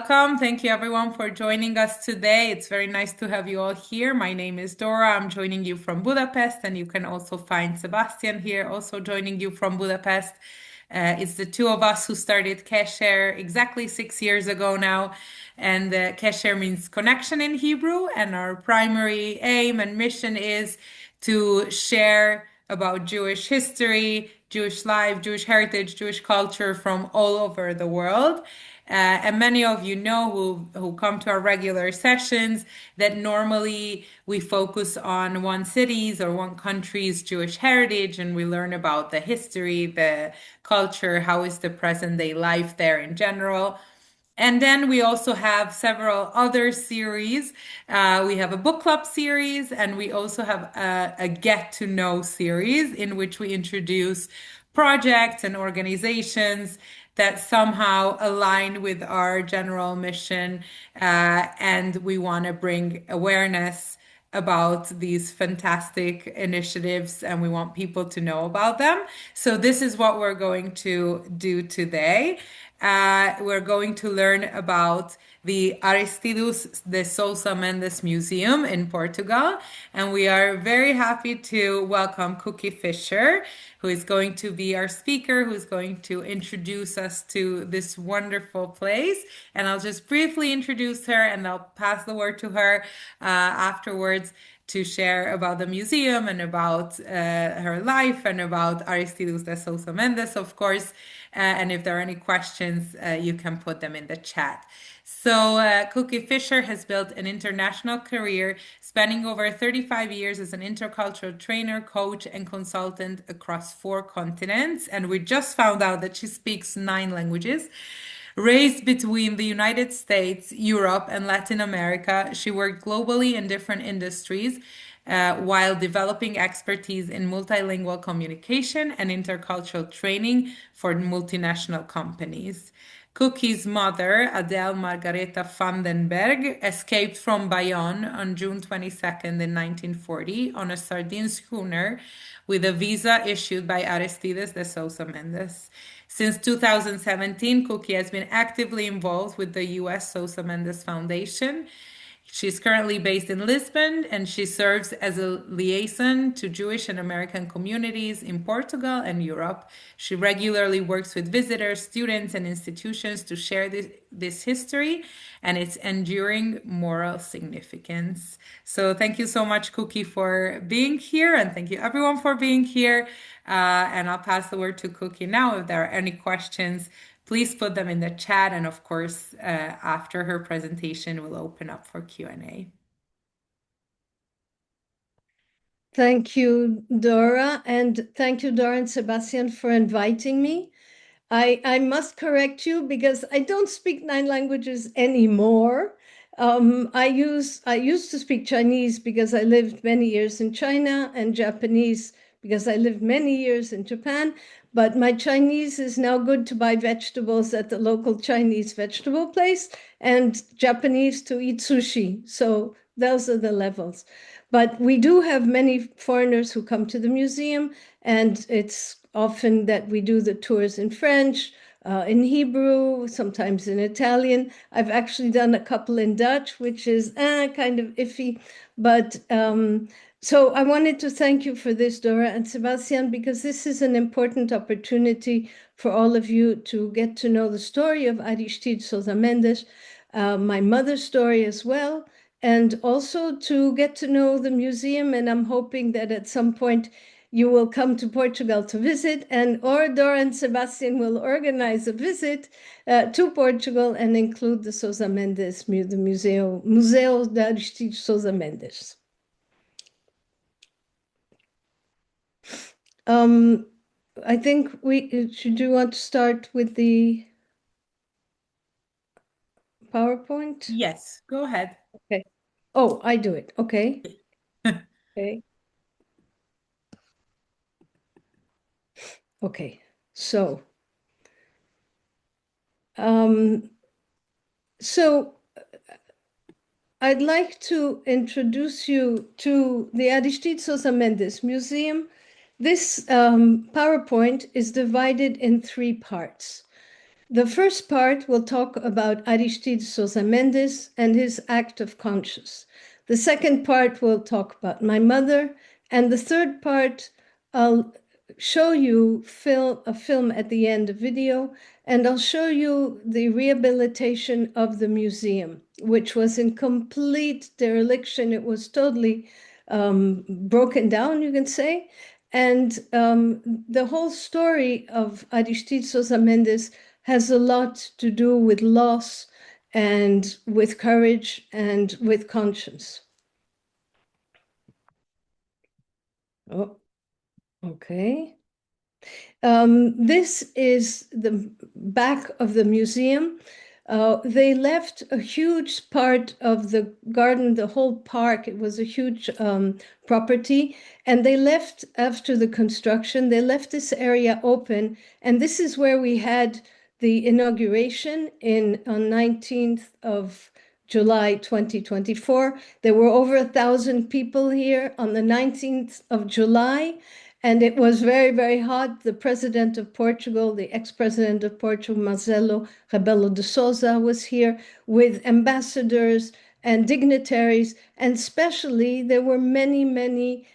Welcome. Thank you everyone for joining us today. It's very nice to have you all here. My name is Dora. I'm joining you from Budapest, and you can also find Sebastian here, also joining you from Budapest. It's the two of us who started Kesher exactly 6 years ago now. And Kesher means connection in Hebrew. And our primary aim and mission is to share about Jewish history, Jewish life, Jewish heritage, Jewish culture from all over the world. And many of you know who come to our regular sessions that normally we focus on one city's or one country's Jewish heritage, and we learn about the history, the culture, how is the present day life there in general. And then we also have several other series. We have a book club series, and we also have a get to know series in which we introduce projects and organizations that somehow align with our general mission. And we want to bring awareness about these fantastic initiatives, and we want people to know about them. So this is what we're going to do today. We're going to learn about the Aristides de Sousa Mendes Museum in Portugal. And we are very happy to welcome Cookie Fisher, who is going to be our speaker, who's going to introduce us to this wonderful place. And I'll just briefly introduce her, and I'll pass the word to her afterwards to share about the museum and about her life and about Aristides de Sousa Mendes, of course. And if there are any questions, you can put them in the chat. So, Cookie Fisher has built an international career spanning over 35 years as an intercultural trainer, coach, and consultant across 4 continents. And we just found out that she speaks 9 languages. Raised between the United States, Europe, and Latin America, she worked globally in different industries while developing expertise in multilingual communication and intercultural training for multinational companies. Cookie's mother, Adele Margareta van den Berg, escaped from Bayonne on June 22nd in 1940 on a sardine schooner with a visa issued by Aristides de Sousa Mendes. Since 2017, Cookie has been actively involved with the U.S. Sousa Mendes Foundation. She's currently based in Lisbon, and she serves as a liaison to Jewish and American communities in Portugal and Europe. She regularly works with visitors, students, and institutions to share this history and its enduring moral significance. So thank you so much, Cookie, for being here, and thank you everyone for being here. And I'll pass the word to Cookie now. If there are any questions, please put them in the chat. And of course, after her presentation, we'll open up for Q&A. Thank you, Dora. And thank you, Dora and Sebastian, for inviting me. I must correct you because I don't speak 9 languages anymore. I used to speak Chinese because I lived many years in China, and Japanese because I lived many years in Japan. But my Chinese is now good to buy vegetables at the local Chinese vegetable place, and Japanese to eat sushi. So those are the levels. But we do have many foreigners who come to the museum, and it's often that we do the tours in French, in Hebrew, sometimes in Italian. I've actually done a couple in Dutch, which is kind of iffy. But so I wanted to thank you for this, Dora and Sebastian, because this is an important opportunity for all of you to get to know the story of Aristides Sousa Mendes, my mother's story as well, and also to get to know the museum. And I'm hoping that at some point you will come to Portugal to visit, and or Dora and Sebastian will organize a visit to Portugal and include the Sousa Mendes, the Museu de Aristides Sousa Mendes. I think should you want to start with the PowerPoint? Yes, go ahead. Okay. Oh, I do it. Okay. Okay. Okay. So, so I'd like to introduce you to the Aristides Sousa Mendes Museum. This PowerPoint is divided in 3 parts. The first part will talk about Aristides Sousa Mendes and his act of conscience. The second part will talk about my mother, and the third part, I'll show you a film at the end, a video, and I'll show you the rehabilitation of the museum, which was in complete dereliction. It was totally broken down, you can say. And the whole story of Aristides Sousa Mendes has a lot to do with loss and with courage and with conscience. Oh, okay. This is the back of the museum. They left a huge part of the garden, the whole park. It was a huge property. And they left, after the construction, they left this area open. And this is where we had the inauguration on 19th of July 2024. There were over 1,000 people here on the 19th of July. And it was very, very hot. The president of Portugal, the ex-president of Portugal, Marcelo Rebelo de Sousa, was here with ambassadors and dignitaries. And especially, there were many, many,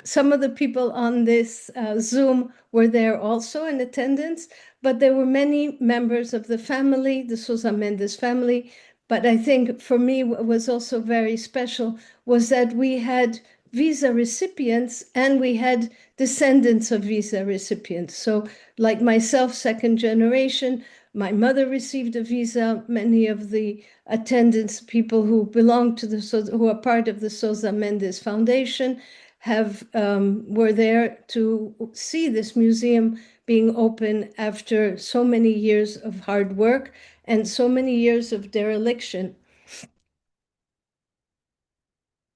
some of the people on this Zoom were there also in attendance, but there were many members of the family, the Sousa Mendes family. But I think for me, what was also very special was that we had visa recipients and we had descendants of visa recipients. So like myself, second generation, my mother received a visa. Many of the attendants, people who belong to who are part of the Sousa Mendes Foundation, were there to see this museum being open after so many years of hard work and so many years of dereliction.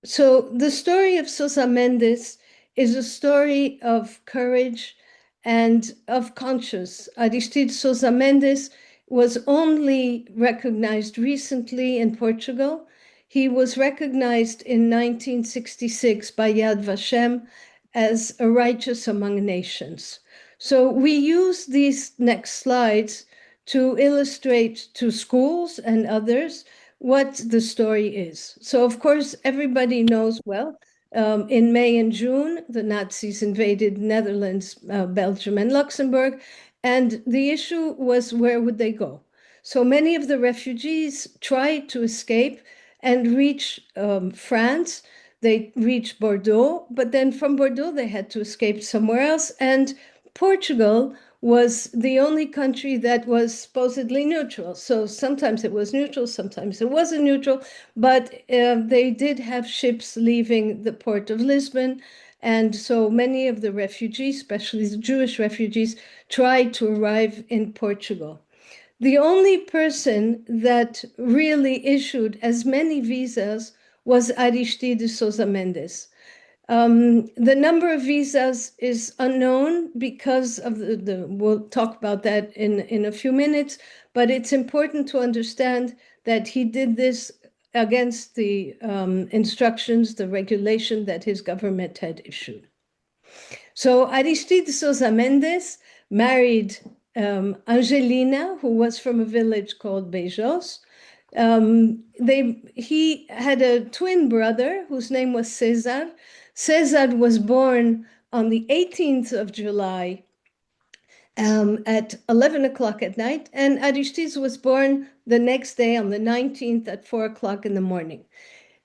So the story of Sousa Mendes is a story of courage and of conscience. Aristides Sousa Mendes was only recognized recently in Portugal. He was recognized in 1966 by Yad Vashem as a righteous among nations. So we use these next slides to illustrate to schools and others what the story is. So, of course, everybody knows well. In May and June, the Nazis invaded Netherlands, Belgium, and Luxembourg. And the issue was, where would they go? So many of the refugees tried to escape and reach France. They reached Bordeaux, but then from Bordeaux, they had to escape somewhere else. And Portugal was the only country that was supposedly neutral. So sometimes it was neutral, sometimes it wasn't neutral, but they did have ships leaving the port of Lisbon. And so many of the refugees, especially the Jewish refugees, tried to arrive in Portugal. The only person that really issued as many visas was Aristides Sousa Mendes. The number of visas is unknown because of we'll talk about that in a few minutes, but it's important to understand that he did this against the instructions, the regulation that his government had issued. So Aristides Sousa Mendes married Angelina, who was from a village called Beijos. He had a twin brother whose name was Cesar. Cesar was born on the 18th of July at 11 o'clock at night, and Aristides was born the next day on the 19th at 4 o'clock in the morning.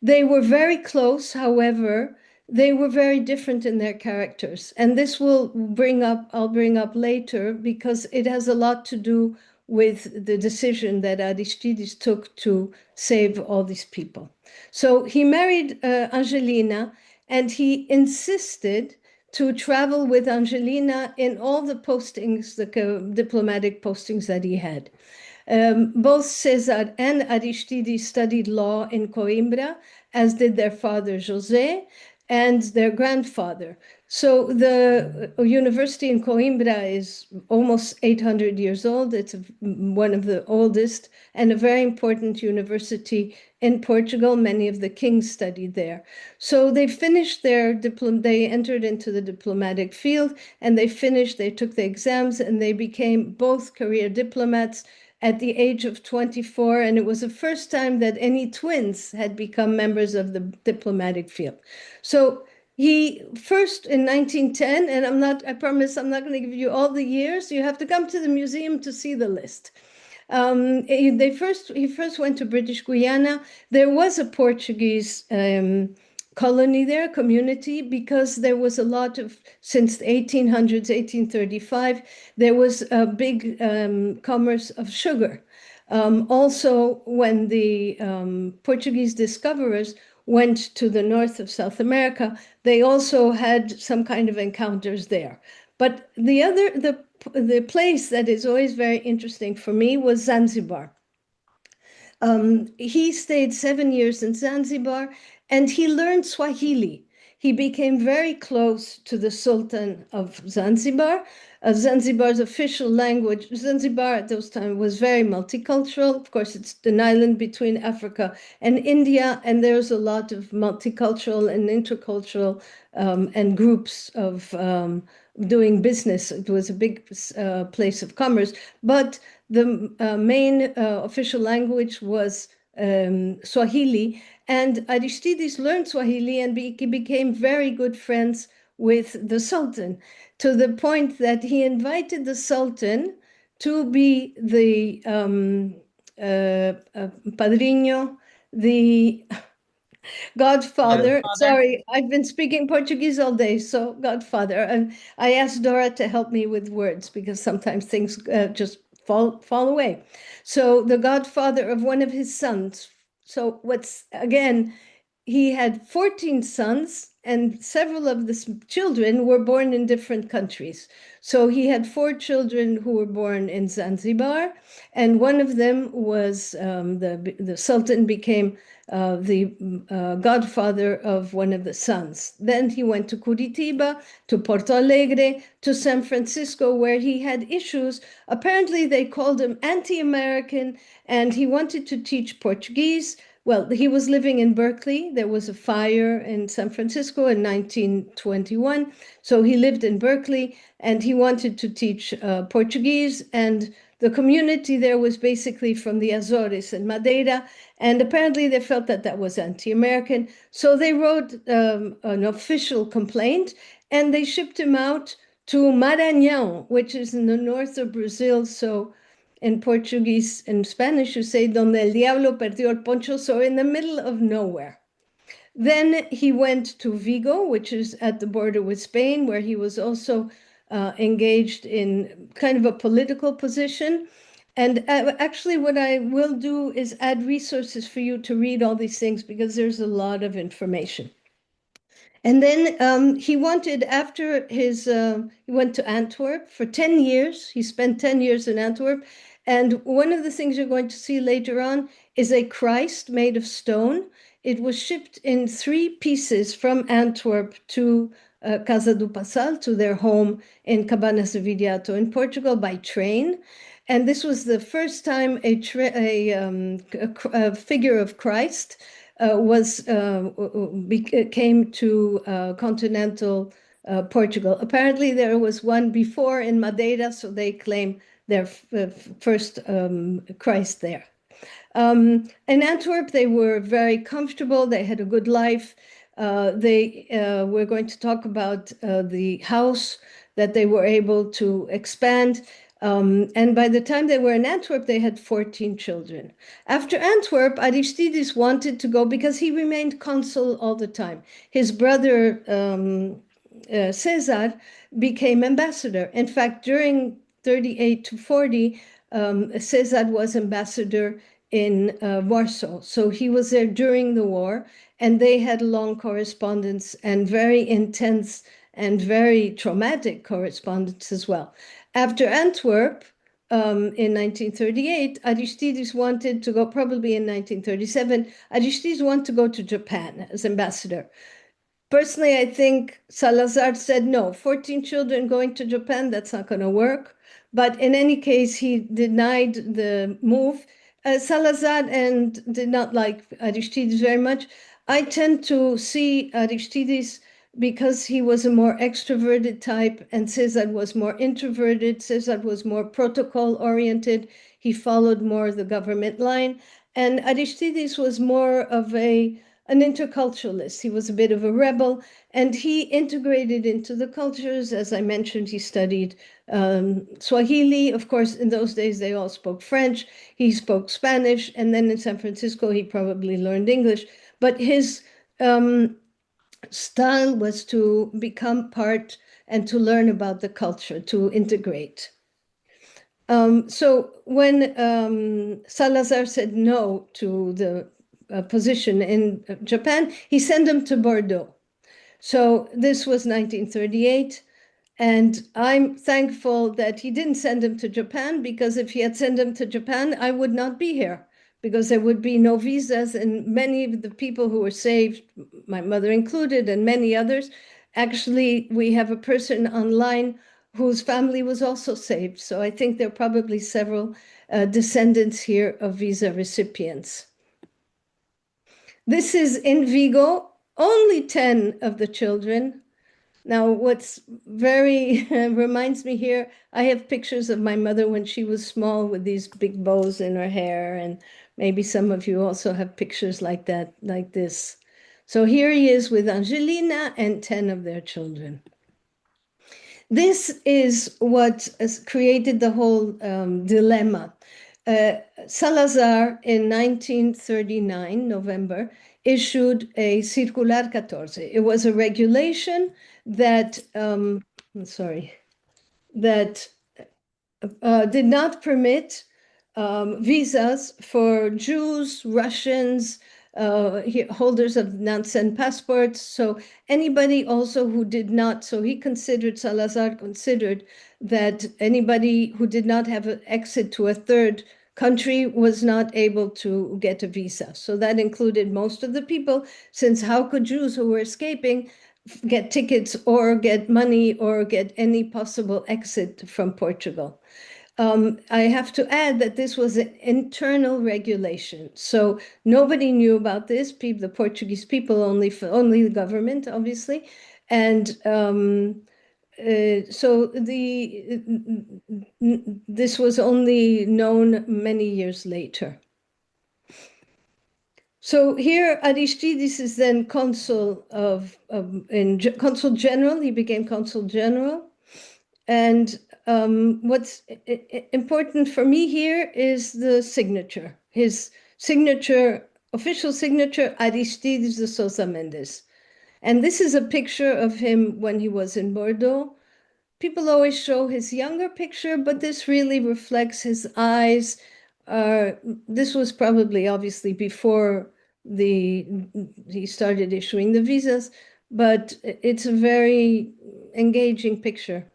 They were very close, however, they were very different in their characters. And this I'll bring up later because it has a lot to do with the decision that Aristides took to save all these people. So he married Angelina, and he insisted to travel with Angelina in all the postings, the diplomatic postings that he had. Both Cesar and Aristides studied law in Coimbra, as did their father José and their grandfather. So the university in Coimbra is almost 800 years old. It's one of the oldest and a very important university in Portugal. Many of the kings studied there. So they finished their diploma, they entered into the diplomatic field and they took the exams and they became both career diplomats at the age of 24. And it was the first time that any twins had become members of the diplomatic field. So he first in 1910, and I promise I'm not going to give you all the years. You have to come to the museum to see the list. He first went to British Guiana. There was a Portuguese colony there, community, because there was a lot of, since the 1800s, 1835, there was a big commerce of sugar. Also, when the Portuguese discoverers went to the north of South America, they also had some kind of encounters there. But the place that is always very interesting for me was Zanzibar. He stayed 7 years in Zanzibar and he learned Swahili. He became very close to the Sultan of Zanzibar. Zanzibar's official language, Zanzibar at those times was very multicultural. Of course, it's an island between Africa and India, and there's a lot of multicultural and intercultural and groups of doing business. It was a big place of commerce, but the main official language was Swahili, and Aristides learned Swahili and he became very good friends with the Sultan, to the point that he invited the Sultan to be the padrino, the Godfather. Godfather. Sorry, I've been speaking Portuguese all day, so Godfather. And I asked Dora to help me with words because sometimes things just fall away. So the godfather of one of his sons. So what's again, he had 14 sons, and several of the children were born in different countries. So he had four children who were born in Zanzibar, and one of them was the Sultan became the godfather of one of the sons. Then he went to Curitiba, to Porto Alegre, to San Francisco, where he had issues. Apparently, they called him anti-American, and he wanted to teach Portuguese. Well, he was living in Berkeley. There was a fire in San Francisco in 1921. So he lived in Berkeley and he wanted to teach Portuguese. And the community there was basically from the Azores and Madeira. And apparently they felt that that was anti-American. So they wrote an official complaint and they shipped him out to Maranhão, which is in the north of Brazil. So in Portuguese and Spanish, you say, Donde el diablo perdió el poncho, so in the middle of nowhere. Then he went to Vigo, which is at the border with Spain, where he was also engaged in kind of a political position. And actually, what I will do is add resources for you to read all these things because there's a lot of information. And then he wanted, after he went to Antwerp for 10 years. He spent 10 years in Antwerp. And one of the things you're going to see later on is a Christ made of stone. It was shipped in 3 pieces from Antwerp to Casa do Passal, to their home in Cabanas de Viriato in Portugal by train. And this was the first time a figure of Christ came to continental Portugal. Apparently, there was one before in Madeira, so they claim their first Christ there. In Antwerp, they were very comfortable. They had a good life. We're going to talk about the house that they were able to expand. And by the time they were in Antwerp, they had 14 children. After Antwerp, Aristides wanted to go because he remained consul all the time. His brother, Caesar, became ambassador. In fact, during 38 to 40, Caesar was ambassador in Warsaw. So he was there during the war, and they had long correspondence and very intense and very traumatic correspondence as well. After Antwerp, in 1938, Aristides wanted to go, probably in 1937, Aristides wanted to go to Japan as ambassador. Personally, I think Salazar said no. 14 children going to Japan, that's not going to work. But in any case, he denied the move. Salazar and did not like Aristides very much. I tend to see Aristides because he was a more extroverted type and Cesar was more introverted. Cesar was more protocol oriented. He followed more the government line. And Aristides was more of an interculturalist. He was a bit of a rebel, and he integrated into the cultures. As I mentioned, he studied Swahili. Of course, in those days, they all spoke French. He spoke Spanish, and then in San Francisco, he probably learned English. But his style was to become part and to learn about the culture, to integrate. So when Salazar said no to the position in Japan, he sent him to Bordeaux. So this was 1938. And I'm thankful that he didn't send him to Japan, because if he had sent him to Japan, I would not be here, because there would be no visas. And many of the people who were saved, my mother included, and many others, actually, we have a person online whose family was also saved. So I think there are probably several descendants here of visa recipients. This is in Vigo, only 10 of the children. Now, what's very reminds me here, I have pictures of my mother when she was small with these big bows in her hair, and maybe some of you also have pictures like that, like this. So here he is with Angelina and 10 of their children. This is what has created the whole dilemma. Salazar in 1939, November, issued a Circular 14. It was a regulation that, sorry, that did not permit visas for Jews, Russians, holders of Nansen passports. So anybody also who did not, so he considered, Salazar considered that anybody who did not have an exit to a third country was not able to get a visa. So that included most of the people, since how could Jews who were escaping get tickets or get money or get any possible exit from Portugal? I have to add that this was an internal regulation. So nobody knew about this. The Portuguese people, only the government, obviously. And so this was only known many years later. So here Aristides is then consul consul general. He became consul general. And what's important for me here is the signature. His signature, official signature, Aristides de Sousa Mendes. And this is a picture of him when he was in Bordeaux. People always show his younger picture, but this really reflects his eyes. This was probably obviously before he started issuing the visas, but it's a very engaging picture.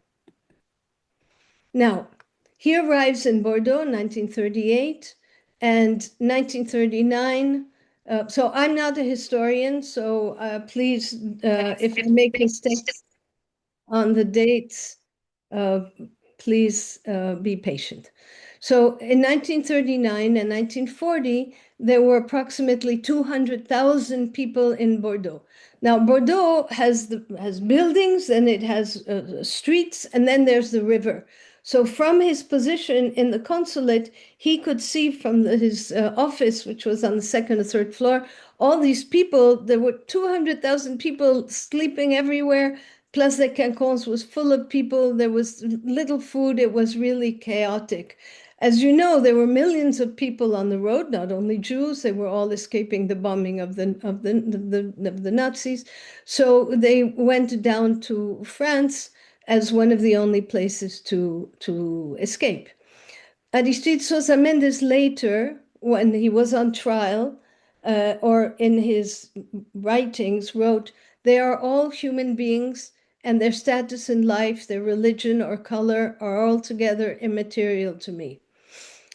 Now, he arrives in Bordeaux in 1938 and 1939. So I'm not a historian, so please, if I make mistakes on the dates, uh, please be patient. So in 1939 and 1940, there were approximately 200,000 people in Bordeaux. Now, Bordeaux has buildings and it has streets, and then there's the river. So from his position in the consulate, he could see from his office, which was on the second or third floor, all these people. There were 200,000 people sleeping everywhere. Place des Quinconces was full of people. There was little food. It was really chaotic. As you know, there were millions of people on the road, not only Jews. They were all escaping the bombing of the Nazis. So they went down to France as one of the only places to escape. Aristide Sousa Mendes later, when he was on trial, or in his writings, wrote, "They are all human beings, and their status in life, their religion or color are altogether immaterial to me."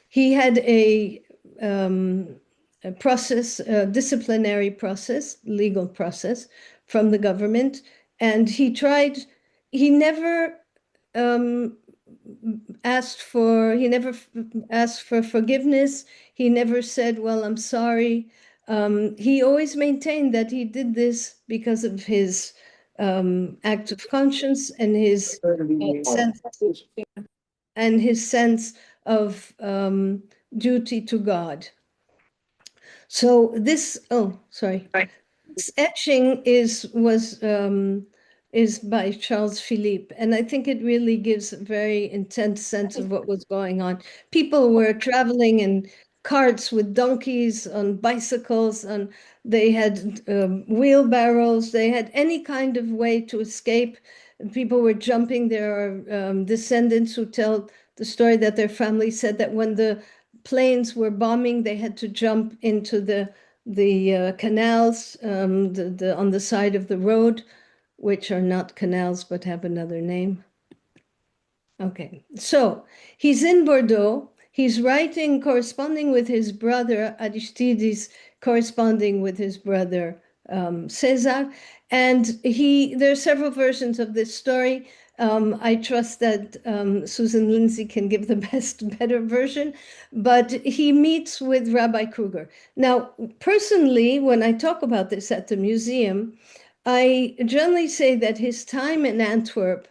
He had a process, a disciplinary process, legal process, from the government. And he never um, he never asked for forgiveness. He never said, well, I'm sorry. He always maintained that he did this because of his act of conscience and his sense of duty to God. So sorry. This etching is by Charles Philippe, and I think it really gives a very intense sense of what was going on. People were traveling in carts with donkeys, on bicycles, and they had wheelbarrows. They had any kind of way to escape. People were jumping. There are descendants who tell the story that their family said that when the planes were bombing, they had to jump into the canals on the side of the road, which are not canals but have another name. Okay, so he's in Bordeaux. He's writing, corresponding with his brother Aristides, corresponding with his brother Cesar, and there are several versions of this story. I trust that Susan Lindsay can give the better version, but he meets with Rabbi Kruger. Now, personally, when I talk about this at the museum, I generally say that his time in Antwerp,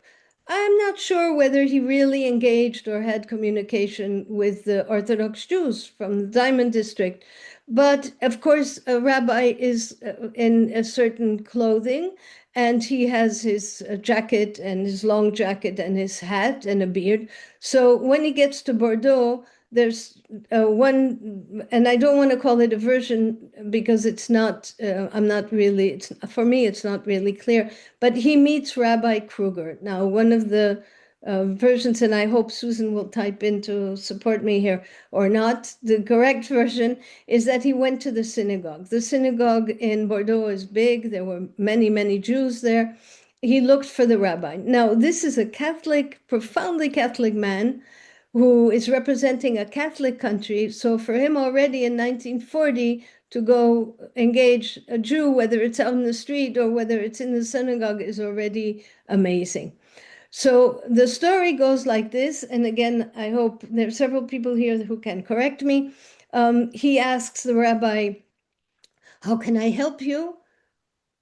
I'm not sure whether he really engaged or had communication with the Orthodox Jews from the Diamond District. But of course, a rabbi is in a certain clothing, and he has his jacket and his long jacket and his hat and a beard. So when he gets to Bordeaux, there's one, and I don't want to call it a version because it's not, I'm not really, for me, it's not really clear, but he meets Rabbi Kruger. Now, one of the versions, and I hope Susan will type in to support me here or not, the correct version is that he went to the synagogue. The synagogue in Bordeaux is big. There were many, many Jews there. He looked for the rabbi. Now, this is a Catholic, profoundly Catholic man who is representing a Catholic country. So for him already in 1940 to go engage a Jew, whether it's out in the street or whether it's in the synagogue, is already amazing. So the story goes like this, and again, I hope there are several people here who can correct me. He asks the rabbi, how can I help you?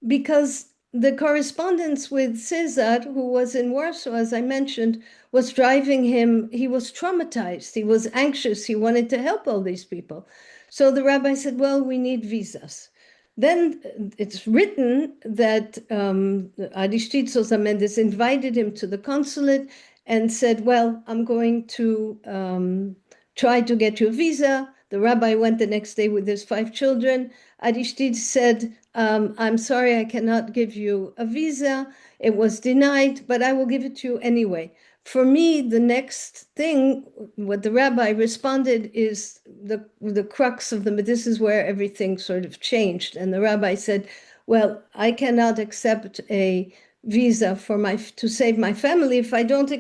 Because the correspondence with Cesar, who was in Warsaw, as I mentioned, was driving him. He was traumatized. He was anxious. He wanted to help all these people. So the rabbi said, well, we need visas. Then it's written that Aristides Sousa Mendes invited him to the consulate and said, well, I'm going to try to get you a visa. The rabbi went the next day with his 5 children. Aristides said, I'm sorry, I cannot give you a visa. It was denied, but I will give it to you anyway. For me, the next thing, what the rabbi responded is the crux of this is where everything sort of changed. And the rabbi said, well, I cannot accept a visa to save my family if I don't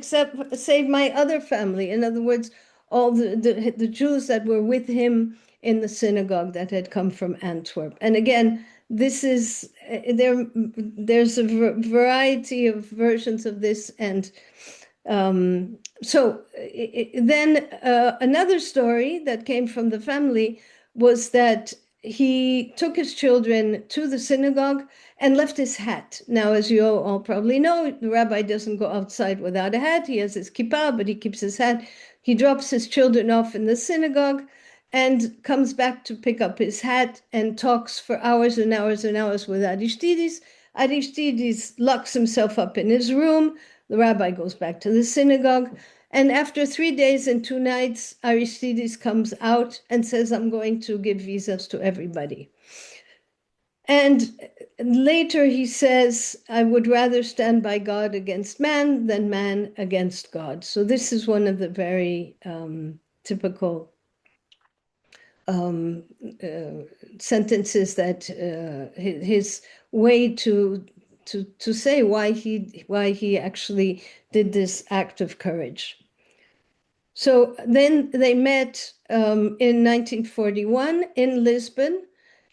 save my other family. In other words, all the Jews that were with him in the synagogue that had come from Antwerp. And again, this is there's a variety of versions of this, and then another story that came from the family was that he took his children to the synagogue and left his hat. Now, as you all probably know, the rabbi doesn't go outside without a hat. He has his kippah, but he keeps his hat. He drops his children off in the synagogue and comes back to pick up his hat and talks for hours and hours and hours with Aristides. Aristides locks himself up in his room. The rabbi goes back to the synagogue. And after 3 days and 2 nights, Aristides comes out and says, I'm going to give visas to everybody. And later he says, I would rather stand by God against man than man against God. So this is one of the very typical sentences that his way to say why he actually did this act of courage. So then they met in 1941 in Lisbon,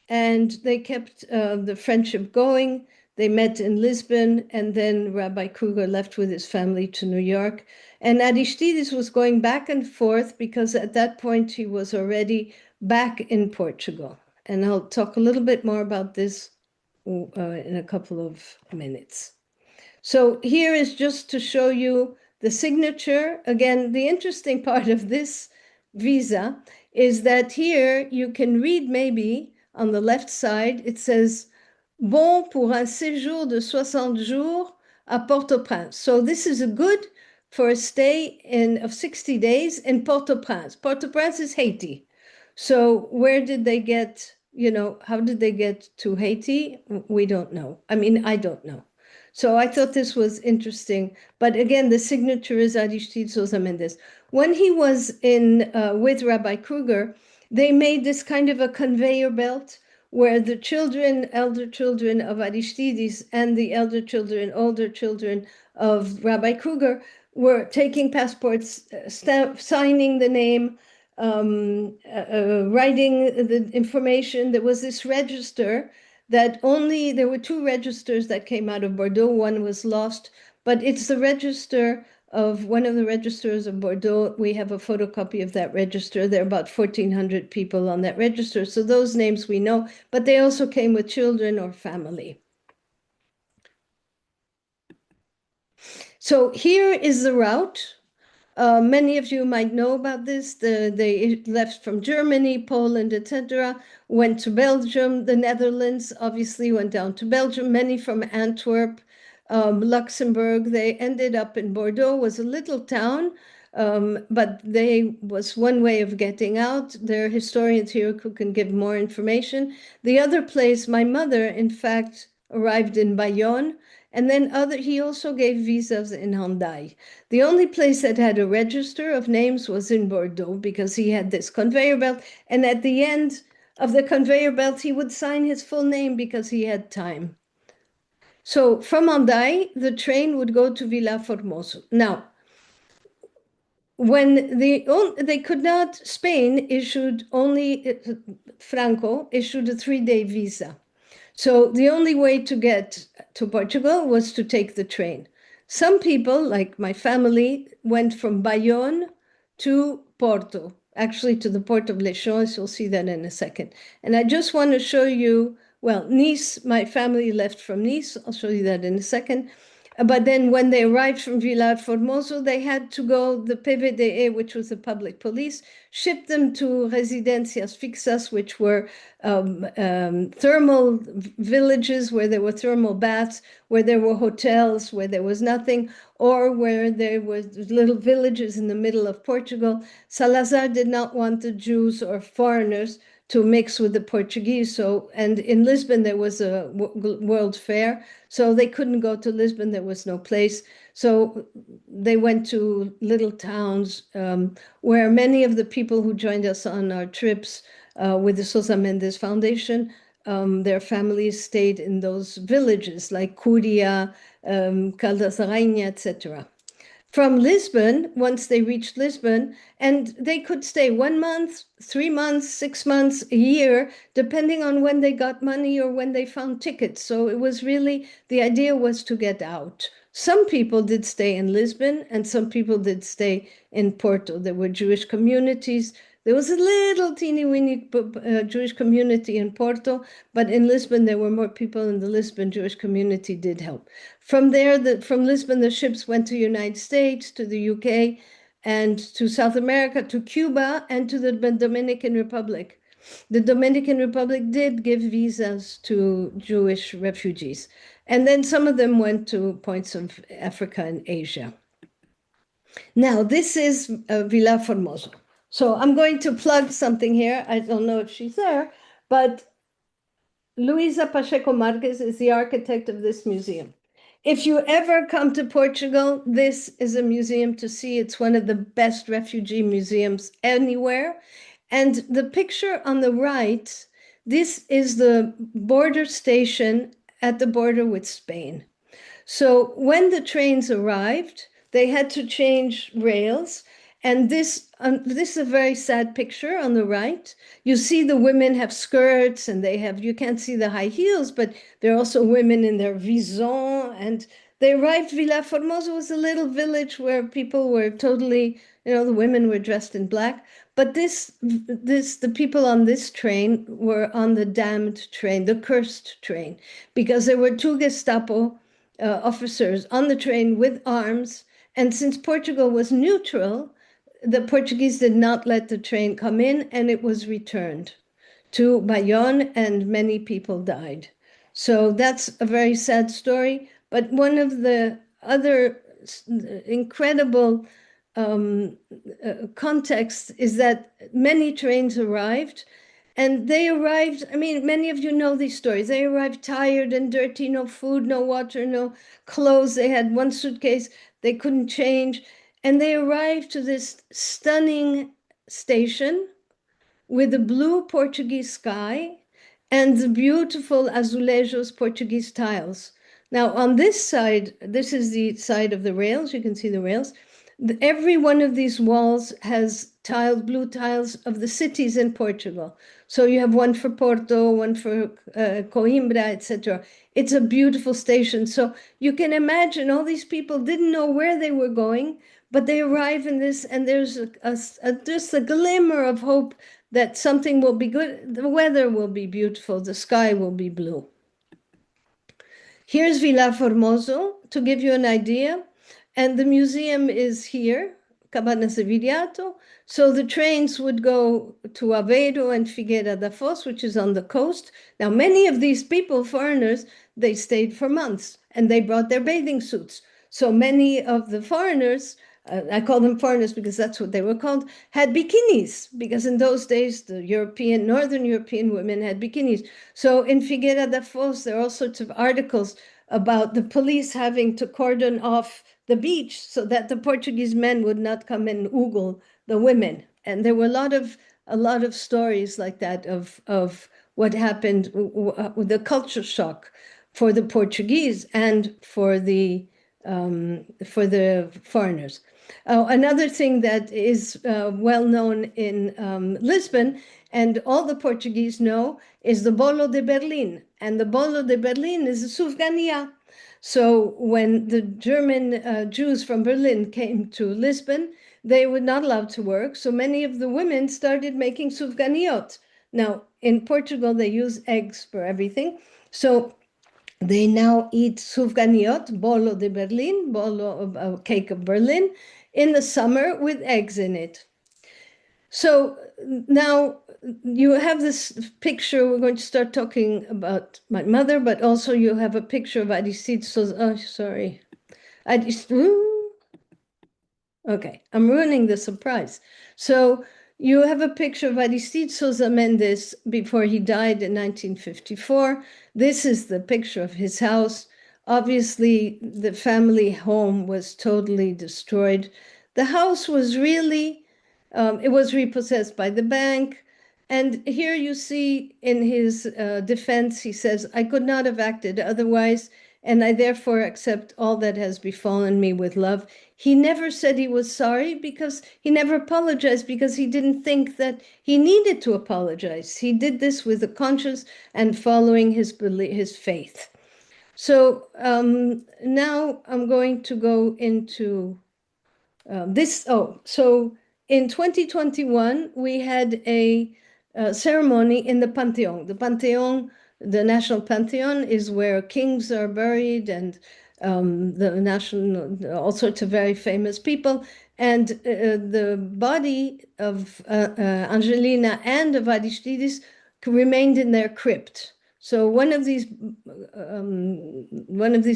and they kept the friendship going. They met in Lisbon, and then Rabbi Kruger left with his family to New York. And Aristides was going back and forth because at that point he was already back in Portugal. And I'll talk a little bit more about this in a couple of minutes. So here is just to show you the signature. Again, the interesting part of this visa is that here you can read maybe on the left side, it says, Bon pour un séjour de 60 jours à Port-au-Prince. So this is a good for a stay of 60 days in Port-au-Prince. Port-au-Prince is Haiti. So where did they get, how did they get to Haiti? We don't know. I mean, I don't know. So I thought this was interesting. But again, the signature is Aristide Sousa Mendes. When he was in with Rabbi Kruger, they made this kind of a conveyor belt where the children, elder children of Aristides and the elder children, older children of Rabbi Kruger were taking passports, signing the name, writing the information. There was this register that there were two registers that came out of Bordeaux. One was lost, but it's the register of one of the registers of Bordeaux. We have a photocopy of that register. There are about 1,400 people on that register. So those names we know, but they also came with children or family. So here is the route. Many of you might know about this. They left from Germany, Poland, etc., went to Belgium, the Netherlands, obviously went down to Belgium, many from Antwerp, Luxembourg. They ended up in Bordeaux, was a little town, but they was one way of getting out. There are historians here who can give more information. The other place, my mother, in fact, arrived in Bayonne, and then he also gave visas in Hendaye. The only place that had a register of names was in Bordeaux because he had this conveyor belt. And at the end of the conveyor belt, he would sign his full name because he had time. So from Hendaye, the train would go to Villa Formoso. Now, when they could not, Spain issued only, Franco issued a 3-day visa. So the only way to get to Portugal was to take the train. Some people, like my family, went from Bayonne to Porto, actually to the port of Lechon. You'll see that in a second. And I just want to show you, well, Nice, my family left from Nice. I'll show you that in a second. But then when they arrived from Villa Formoso, they had to go, the PVDE, which was the public police, shipped them to residencias fixas, which were thermal villages where there were thermal baths, where there were hotels, where there was nothing, or where there was little villages in the middle of Portugal. Salazar did not want the Jews or foreigners to mix with the Portuguese. So, and in Lisbon, there was a World Fair, so they couldn't go to Lisbon. There was no place. So they went to little towns where many of the people who joined us on our trips with the Sousa Mendes Foundation, their families stayed in those villages like Curia, Caldas da Rainha, etc. From Lisbon, once they reached Lisbon, and they could stay 1 month, 3 months, 6 months, a year, depending on when they got money or when they found tickets. So it was really, the idea was to get out. Some people did stay in Lisbon and some people did stay in Porto. There were Jewish communities. There was a little teeny weeny Jewish community in Porto, but in Lisbon, there were more people, and the Lisbon Jewish community did help. From there, from Lisbon, the ships went to the United States, to the UK, and to South America, to Cuba, and to the Dominican Republic. The Dominican Republic did give visas to Jewish refugees. And then some of them went to points of Africa and Asia. Now, this is Villa Formoso. So I'm going to plug something here. I don't know if she's there, but Luisa Pacheco Marquez is the architect of this museum. If you ever come to Portugal, this is a museum to see. It's one of the best refugee museums anywhere. And the picture on the right, this is the border station at the border with Spain. So when the trains arrived, they had to change rails. And this is a very sad picture on the right. You see the women have skirts and they have, you can't see the high heels, but there are also women in their vison. And they arrived, Villa Formosa was a little village where people were totally, the women were dressed in black. But the people on this train were on the damned train, the cursed train, because there were two Gestapo officers on the train with arms. And since Portugal was neutral, the Portuguese did not let the train come in and it was returned to Bayonne and many people died. So that's a very sad story. But one of the other incredible context is that many trains arrived and they arrived, I mean, many of you know these stories. They arrived tired and dirty, no food, no water, no clothes. They had one suitcase, they couldn't change. And they arrived to this stunning station with the blue Portuguese sky and the beautiful azulejos Portuguese tiles. Now, on this side, this is the side of the rails. You can see the rails. Every one of these walls has tiled, blue tiles of the cities in Portugal. So you have one for Porto, one for Coimbra, etc. It's a beautiful station. So you can imagine all these people didn't know where they were going, but they arrive in this, and there's just a glimmer of hope that something will be good. The weather will be beautiful. The sky will be blue. Here's Villa Formoso to give you an idea. And the museum is here, Cabanas de Viriato. So the trains would go to Aveiro and Figueira da Foz, which is on the coast. Now, many of these people, foreigners, they stayed for months and they brought their bathing suits. So many of the foreigners, I call them foreigners because that's what they were called, had bikinis, because in those days, the Northern European women had bikinis. So in Figueira da Foz, there are all sorts of articles about the police having to cordon off the beach so that the Portuguese men would not come and oogle the women. And there were a lot of stories like that of what happened with the culture shock for the Portuguese and for the foreigners. Another thing that is well known in Lisbon, and all the Portuguese know, is the Bolo de Berlin. And the Bolo de Berlin is a souvgania. So when the German Jews from Berlin came to Lisbon, they were not allowed to work. So many of the women started making souvganiot. Now, in Portugal, they use eggs for everything. So they now eat souvganiot, bolo de Berlin, cake of Berlin, in the summer with eggs in it. So now you have this picture. We're going to start talking about my mother, but also you have a picture of Aristides. Oh, sorry. Okay, I'm ruining the surprise. So you have a picture of Aristides Sousa Mendes before he died in 1954. This is the picture of his house. Obviously, the family home was totally destroyed. The house was really, it was repossessed by the bank. And here you see in his defense, he says, I could not have acted otherwise, and I therefore accept all that has befallen me with love. He never said he was sorry because he never apologized because he didn't think that he needed to apologize. He did this with a conscience and following his faith. So now I'm going to go into this. Oh, so in 2021, we had a ceremony in the Pantheon. The Pantheon, the National Pantheon, is where kings are buried and all sorts of very famous people. And the body of Angelina and of Aristides remained in their crypt. So one of these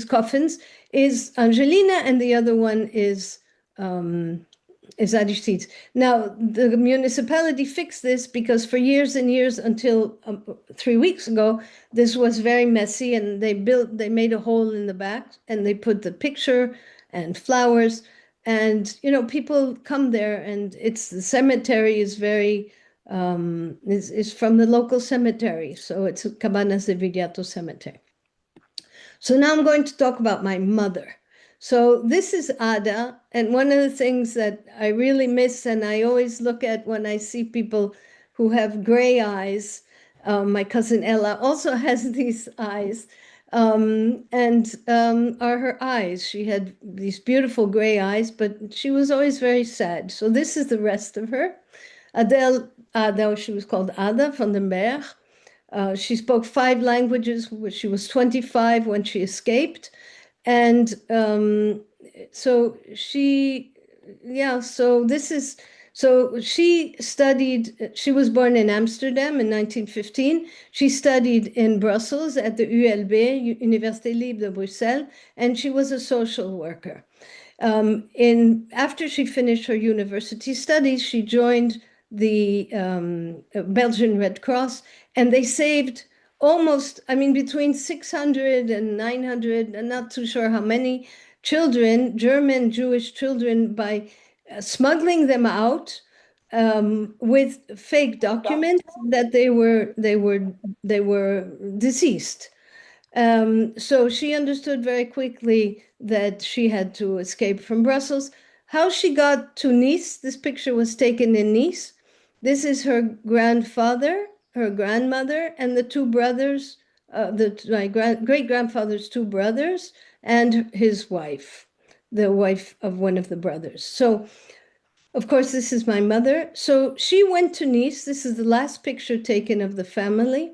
coffins is Angelina, and the other one is Aristides. Now, the municipality fixed this because for years and years, until 3 weeks ago, this was very messy, and they made a hole in the back, and they put the picture and flowers, and people come there, and the cemetery is very is from the local cemetery, so it's Cabanas de Viriato Cemetery. So now I'm going to talk about my mother. So this is Ada, and one of the things that I really miss, and I always look at when I see people who have gray eyes. My cousin Ella also has these eyes, and are her eyes. She had these beautiful gray eyes, but she was always very sad. So this is the rest of her. Adele, Ada, she was called Ada van den Berg. She spoke 5 languages. She was 25 when she escaped. And so she, yeah, so this is, so she studied, she was born in Amsterdam in 1915. She studied in Brussels at the ULB, Université Libre de Bruxelles, and she was a social worker. After she finished her university studies, she joined the Belgian Red Cross, and they saved almost, I mean, between 600 and 900, I'm not too sure how many children, German Jewish children, by smuggling them out with fake documents that they were deceased. So she understood very quickly that she had to escape from Brussels. How she got to Nice, this picture was taken in Nice. This is her grandfather, her grandmother, and the two brothers, my great-grandfather's two brothers, and his wife, the wife of one of the brothers. So, of course, this is my mother. So she went to Nice. This is the last picture taken of the family.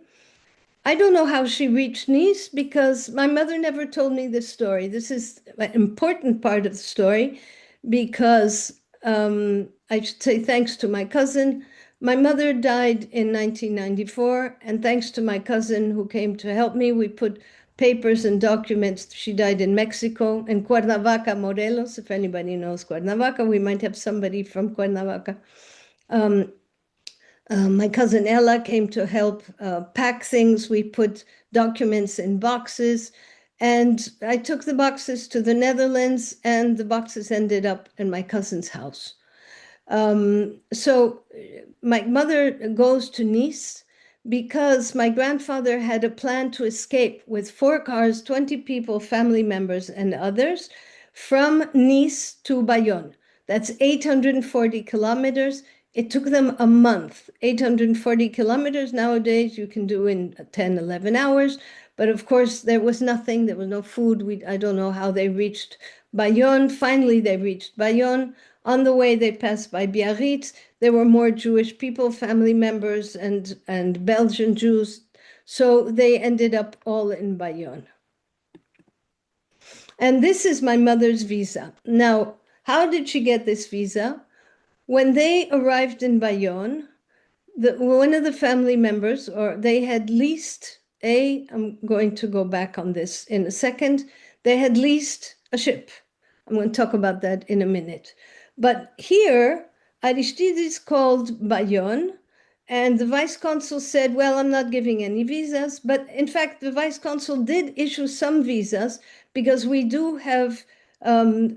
I don't know how she reached Nice because my mother never told me this story. This is an important part of the story because I should say thanks to my cousin. My mother died in 1994, and thanks to my cousin who came to help me, we put papers and documents. She died in Mexico, in Cuernavaca, Morelos. If anybody knows Cuernavaca, we might have somebody from Cuernavaca. Um, my cousin Ella came to help pack things. We put documents in boxes, and I took the boxes to the Netherlands, and the boxes ended up in my cousin's house. So my mother goes to Nice because my grandfather had a plan to escape with 4 cars, 20 people, family members, and others from Nice to Bayonne. That's 840 kilometers. It took them a month. 840 kilometers nowadays you can do in 10, 11 hours. But of course, there was nothing, there was no food. I don't know how they reached Bayonne. Finally, they reached Bayonne. On the way, they passed by Biarritz. There were more Jewish people, family members, and Belgian Jews. So they ended up all in Bayonne. And this is my mother's visa. Now, how did she get this visa? When they arrived in Bayonne, one of the family members, or they had leased I'm going to go back on this in a second. They had leased a ship. I'm going to talk about that in a minute. But here, Aristides called Bayonne, and the vice consul said, well, I'm not giving any visas. But in fact, the vice consul did issue some visas because we do have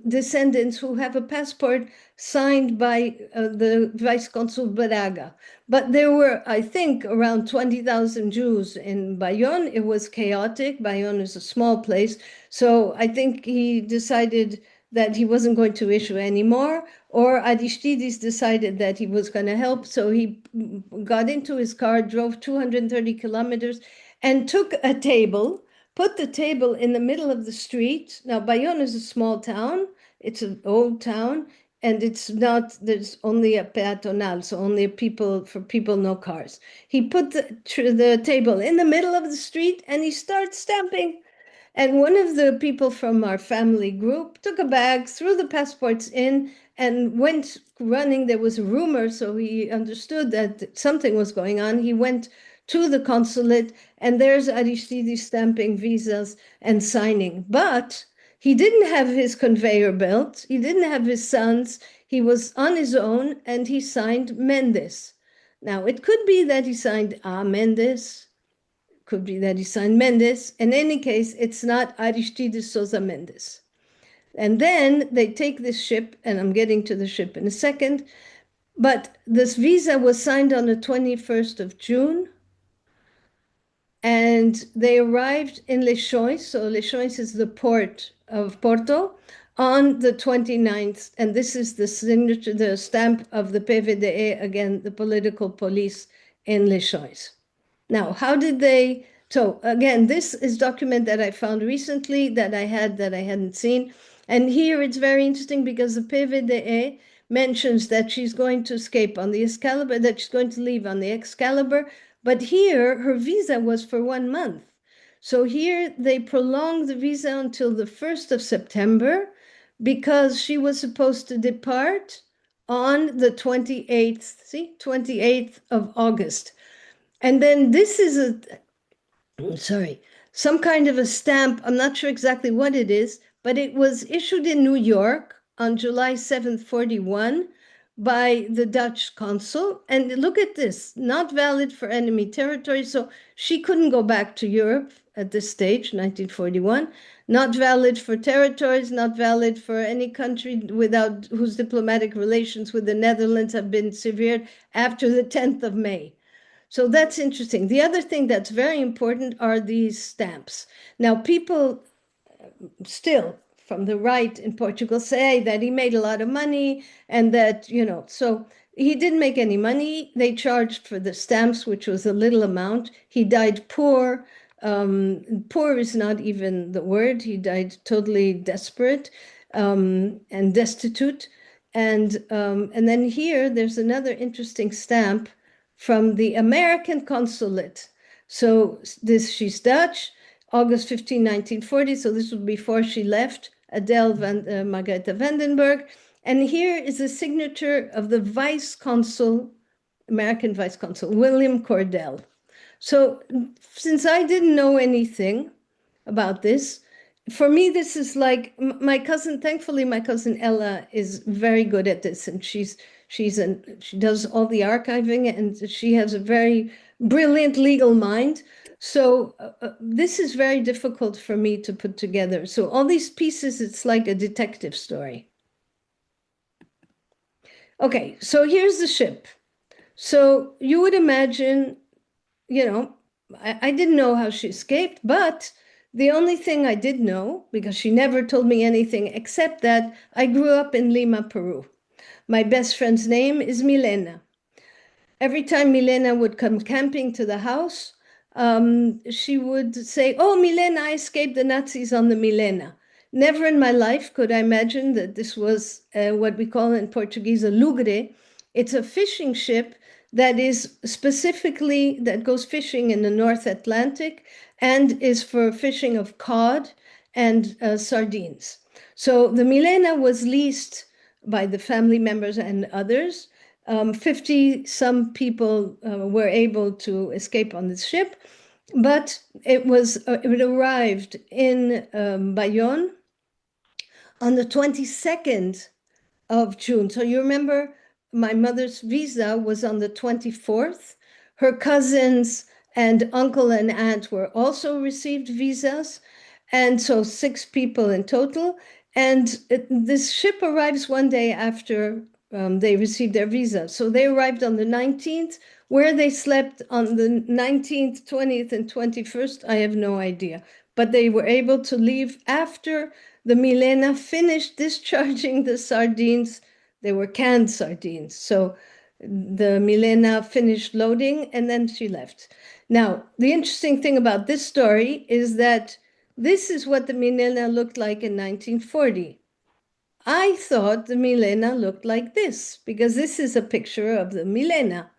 descendants who have a passport signed by the vice consul Braga. But there were, I think, around 20,000 Jews in Bayonne. It was chaotic. Bayonne is a small place. So I think he decided that he wasn't going to issue anymore, or Aristides decided that he was going to help. So he got into his car, drove 230 kilometers, and took a table, put the table in the middle of the street. Now, Bayonne is a small town. It's an old town, and it's not, there's only a peatonal, so only for people, no cars. He put the table in the middle of the street, and he starts stamping. And one of the people from our family group took a bag, threw the passports in, and went running. There was a rumor, so he understood that something was going on. He went to the consulate, and there's Aristides stamping visas and signing. But he didn't have his conveyor belt. He didn't have his sons. He was on his own, and he signed Mendes. Now, it could be that he signed Mendes, could be that he signed Mendes. In any case, it's not Aristides Sousa Mendes. And then they take this ship, and I'm getting to the ship in a second, but this visa was signed on the 21st of June. And and they arrived in Leixões. So Leixões is the port of Porto on the 29th. And this is the signature, the stamp of the PVDE, again, the political police in Leixões. Now, how did they? So again, this is document that I found recently that I hadn't seen. And here it's very interesting because the PVDE mentions that she's going to escape on the Excalibur, that she's going to leave on the Excalibur. But here her visa was for 1 month. So here they prolonged the visa until the 1st of September because she was supposed to depart on the 28th, 28th of August. And then this is sorry, some kind of a stamp. I'm not sure exactly what it is, but it was issued in New York on July 7th, 41 by the Dutch consul. And look at this, not valid for enemy territory. So she couldn't go back to Europe at this stage, 1941. Not valid for territories, not valid for any country without whose diplomatic relations with the Netherlands have been severed after the 10th of May. So that's interesting. The other thing that's very important are these stamps. Now, people still from the right in Portugal say that he made a lot of money and that, so he didn't make any money. They charged for the stamps, which was a little amount. He died poor. Poor is not even the word. He died totally desperate and destitute. And then here, there's another interesting stamp from the American consulate. So she's Dutch, August 15, 1940. So this was before she left, Margaretha Vandenberg. And here is a signature of the vice consul, American vice consul, William Cordell. So since I didn't know anything about this, for me, this is like my cousin. Thankfully, my cousin Ella is very good at this, and she does all the archiving, and she has a very brilliant legal mind. So this is very difficult for me to put together. So all these pieces, it's like a detective story. Okay, so here's the ship. So you would imagine, I didn't know how she escaped, but the only thing I did know, because she never told me anything except that I grew up in Lima, Peru. My best friend's name is Milena. Every time Milena would come camping to the house, she would say, "Oh, Milena, I escaped the Nazis on the Milena." Never in my life could I imagine that this was what we call in Portuguese a lugre. It's a fishing ship that is specifically, that goes fishing in the North Atlantic and is for fishing of cod and sardines. So the Milena was leased by the family members and others. 50 some people were able to escape on this ship, but it arrived in Bayonne on the 22nd of June. So you remember my mother's visa was on the 24th. Her cousins and uncle and aunt were also received visas. And so 6 people in total. And this ship arrives one day after they received their visa. So they arrived on the 19th. Where they slept on the 19th, 20th, and 21st, I have no idea. But they were able to leave after the Milena finished discharging the sardines. They were canned sardines. So the Milena finished loading and then she left. Now, the interesting thing about this story is that this is what the Milena looked like in 1940. I thought the Milena looked like this because this is a picture of the Milena.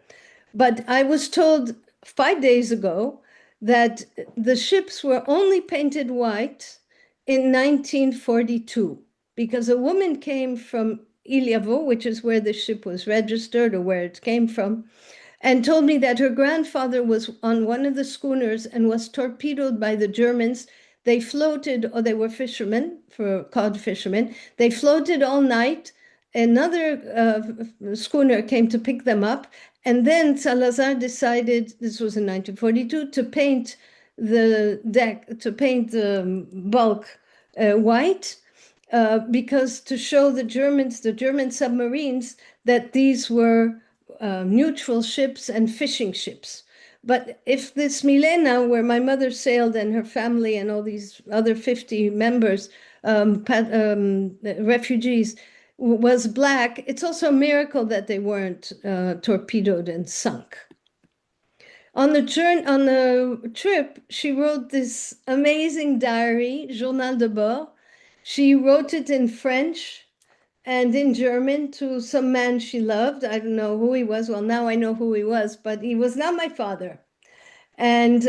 But I was told 5 days ago that the ships were only painted white in 1942 because a woman came from Ilhavo, which is where the ship was registered or where it came from, and told me that her grandfather was on one of the schooners and was torpedoed by the Germans. They floated, or they were fishermen, for cod fishermen. They floated all night. Another schooner came to pick them up. And then Salazar decided, this was in 1942, to paint the deck, to paint the bulk white, because to show the German submarines, that these were neutral ships and fishing ships. But if this Milena, where my mother sailed and her family and all these other 50 members, refugees, was black, it's also a miracle that they weren't torpedoed and sunk. On the trip, she wrote this amazing diary, Journal de bord. She wrote it in French and in German to some man she loved. I don't know who he was. Well, now I know who he was, but he was not my father. And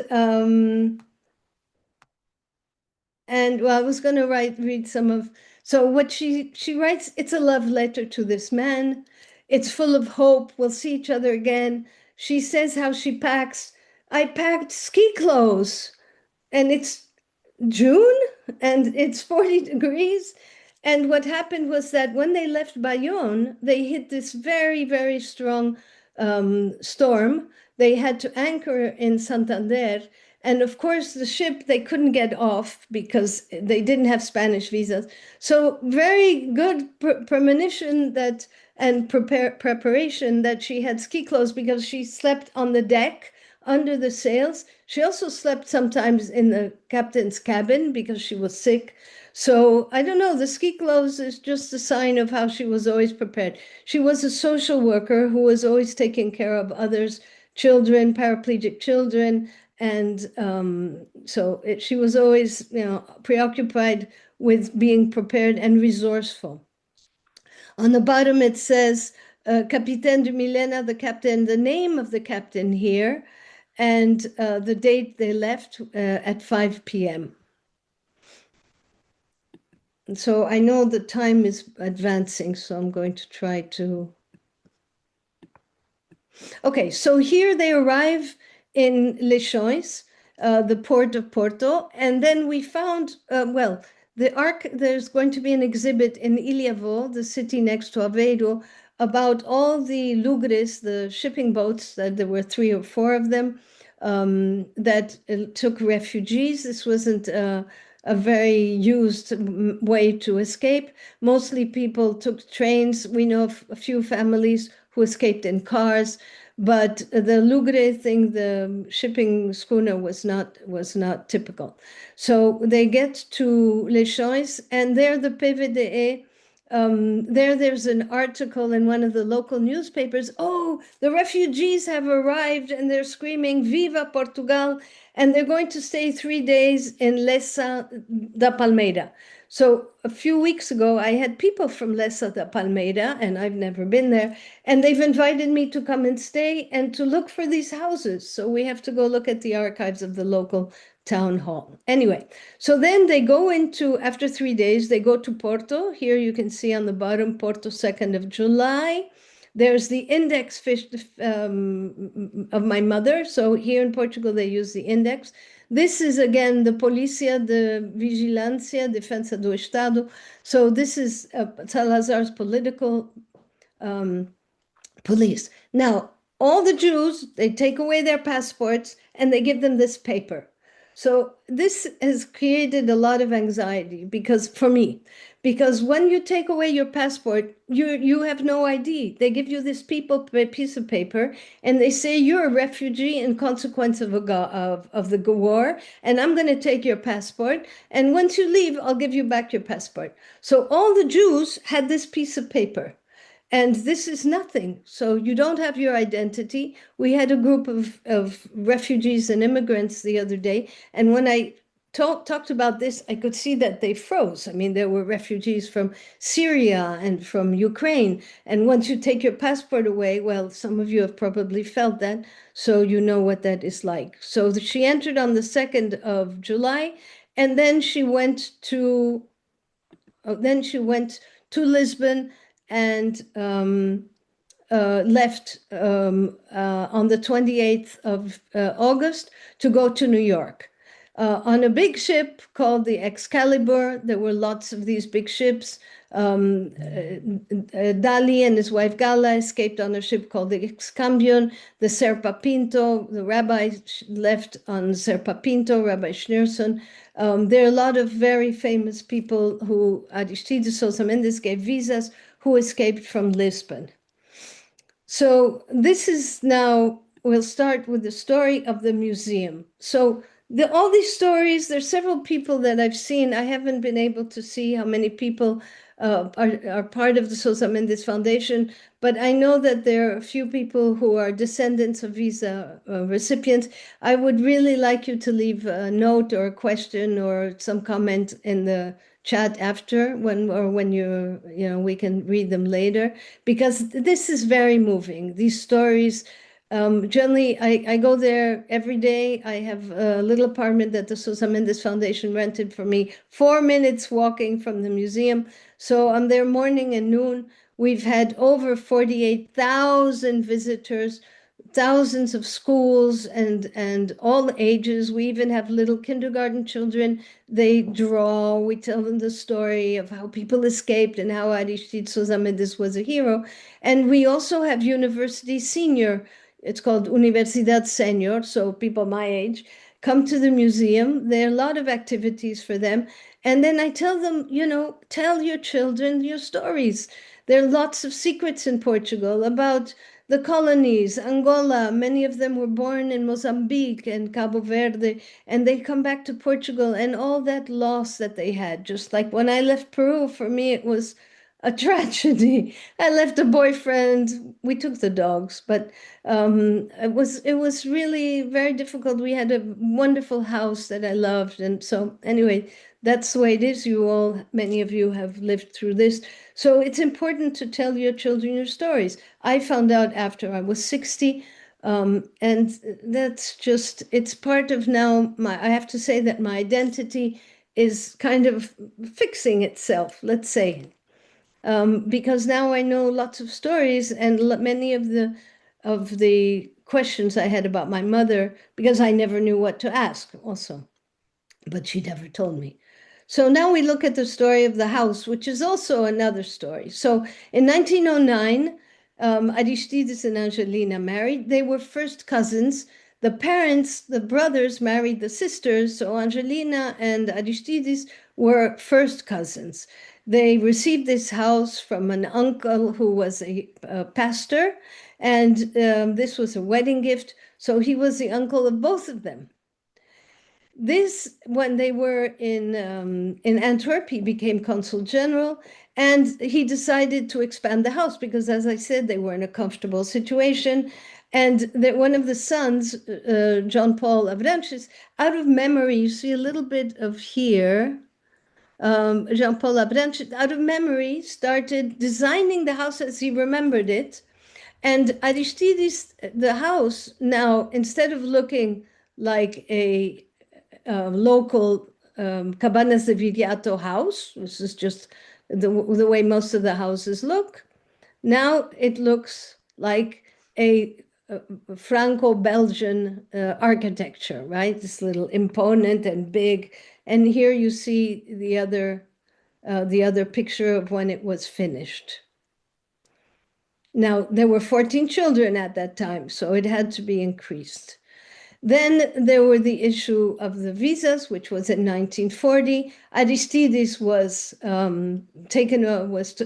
well, I was going to read some of. So what she writes, it's a love letter to this man. It's full of hope. We'll see each other again. She says how she packs. I packed ski clothes, and it's June and it's 40 degrees. And what happened was that when they left Bayonne, they hit this very, very strong storm. They had to anchor in Santander. And of course, the ship, they couldn't get off because they didn't have Spanish visas. So very good premonition that and preparation that she had ski clothes because she slept on the deck under the sails. She also slept sometimes in the captain's cabin because she was sick. So I don't know, the ski clothes is just a sign of how she was always prepared. She was a social worker who was always taking care of others, children, paraplegic children. And she was always, preoccupied with being prepared and resourceful. On the bottom, it says, Capitaine de Milena, the captain, the name of the captain here, and the date they left at 5 p.m. And so I know the time is advancing, so I'm going to try to. Okay, so here they arrive in Leixões, the port of Porto, and then we found, there's going to be an exhibit in Ilhavo, the city next to Aveiro, about all the lugres, the shipping boats, that there were 3 or 4 of them, that took refugees. This wasn't a very used way to escape. Mostly people took trains. We know of a few families who escaped in cars, but the Lugre thing, the shipping schooner, was not typical. So they get to Leixões, and there the PVDE. There's an article in one of the local newspapers. Oh, the refugees have arrived and they're screaming, Viva Portugal! And they're going to stay 3 days in Lessa da Palmeira. So a few weeks ago, I had people from Lessa da Palmeira, and I've never been there, and they've invited me to come and stay and to look for these houses. So we have to go look at the archives of the local town hall. Anyway, so then they go after 3 days, they go to Porto. Here you can see on the bottom, Porto, 2nd of July. There's the index fish of my mother. So here in Portugal, they use the index. This is, again, the Polícia de Vigilância, Defensa do Estado. So this is Salazar's political police. Now, all the Jews, they take away their passports and they give them this paper. So this has created a lot of anxiety for me, because when you take away your passport, you have no ID. They give you this piece of paper, and they say you're a refugee in consequence of the war, and I'm going to take your passport. And once you leave, I'll give you back your passport. So all the Jews had this piece of paper. And this is nothing. So you don't have your identity. We had a group of refugees and immigrants the other day. And when I talked about this, I could see that they froze. I mean, there were refugees from Syria and from Ukraine. And once you take your passport away, well, some of you have probably felt that. So you know what that is like. So she entered on the 2nd of July. And then she went to Lisbon and left on the 28th of August to go to New York. On a big ship called the Excalibur. There were lots of these big ships. Dali and his wife Gala escaped on a ship called the Excambion. The Serpa Pinto, the rabbi left on Serpa Pinto, Rabbi Schneerson. There are a lot of very famous people who Aristides, Sousa, Mendes gave visas, who escaped from Lisbon. So this is now we'll start with the story of the museum. So all these stories, there's several people that I've seen. I haven't been able to see how many people are part of the Sousa Mendes Foundation, but I know that there are a few people who are descendants of visa recipients. I would really like you to leave a note or a question or some comment in the chat after when we can read them later, because this is very moving. These stories, generally, I go there every day. I have a little apartment that the Sousa Mendes Foundation rented for me, 4 minutes walking from the museum. So I'm there morning and noon. We've had over 48,000 visitors, thousands of schools and all ages. We even have little kindergarten children. They draw. We tell them the story of how people escaped and how Aristides Sousa Mendes was a hero. And we also have university senior. It's called Universidad Senior. So people my age come to the museum. There are a lot of activities for them. And then I tell them, tell your children your stories. There are lots of secrets in Portugal about the colonies, Angola. Many of them were born in Mozambique and Cabo Verde, and they come back to Portugal and all that loss that they had. Just like when I left Peru, for me, it was a tragedy. I left a boyfriend. We took the dogs, but it was really very difficult. We had a wonderful house that I loved, and so anyway, that's the way it is. Many of you have lived through this. So it's important to tell your children your stories. I found out after I was 60, and it's part of now I have to say that my identity is kind of fixing itself, let's say, because now I know lots of stories and many of the questions I had about my mother, because I never knew what to ask also, but she never told me. So now we look at the story of the house, which is also another story. So in 1909, Aristides and Angelina married. They were first cousins. The brothers married the sisters. So Angelina and Aristides were first cousins. They received this house from an uncle who was a pastor, and this was a wedding gift. So he was the uncle of both of them. This, when they were in Antwerp, he became consul general, and he decided to expand the house because, as I said, they were in a comfortable situation. And that one of the sons, John Paul Abranches, out of memory, you see a little bit of here. Jean Paul Abranches, out of memory, started designing the house as he remembered it. And Aristides, the house now, instead of looking like a local Cabanas de Viriato house. This is just the way most of the houses look. Now it looks like a Franco-Belgian architecture, right? This little imponent and big. And here you see the other picture of when it was finished. Now, there were 14 children at that time, so it had to be increased. Then there were the issue of the visas, which was in 1940. Aristides was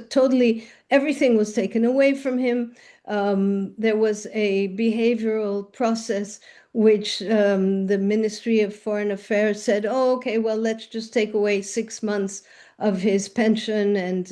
totally, everything was taken away from him. There was a behavioral process which the Ministry of Foreign Affairs said, oh, okay, well, let's just take away 6 months of his pension and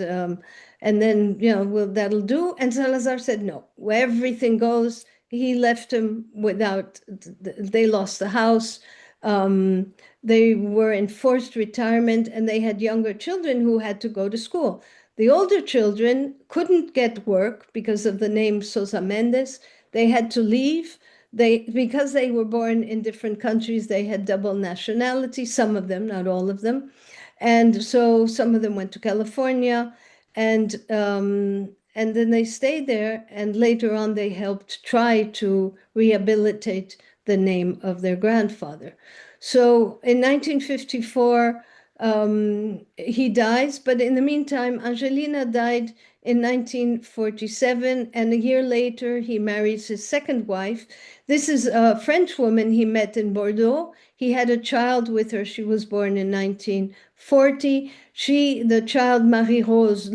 then, well, that'll do. And Salazar said, no, everything goes. He left him they lost the house. They were in forced retirement and they had younger children who had to go to school. The older children couldn't get work because of the name Sousa Mendes. They had to leave. Because they were born in different countries, they had double nationality, some of them, not all of them. And so some of them went to California, and then they stayed there, and later on they helped try to rehabilitate the name of their grandfather. So in 1954, he dies, but in the meantime, Angelina died in 1947, and a year later, he marries his second wife. This is a French woman he met in Bordeaux. He had a child with her. She was born in 1940. The child, Marie-Rose,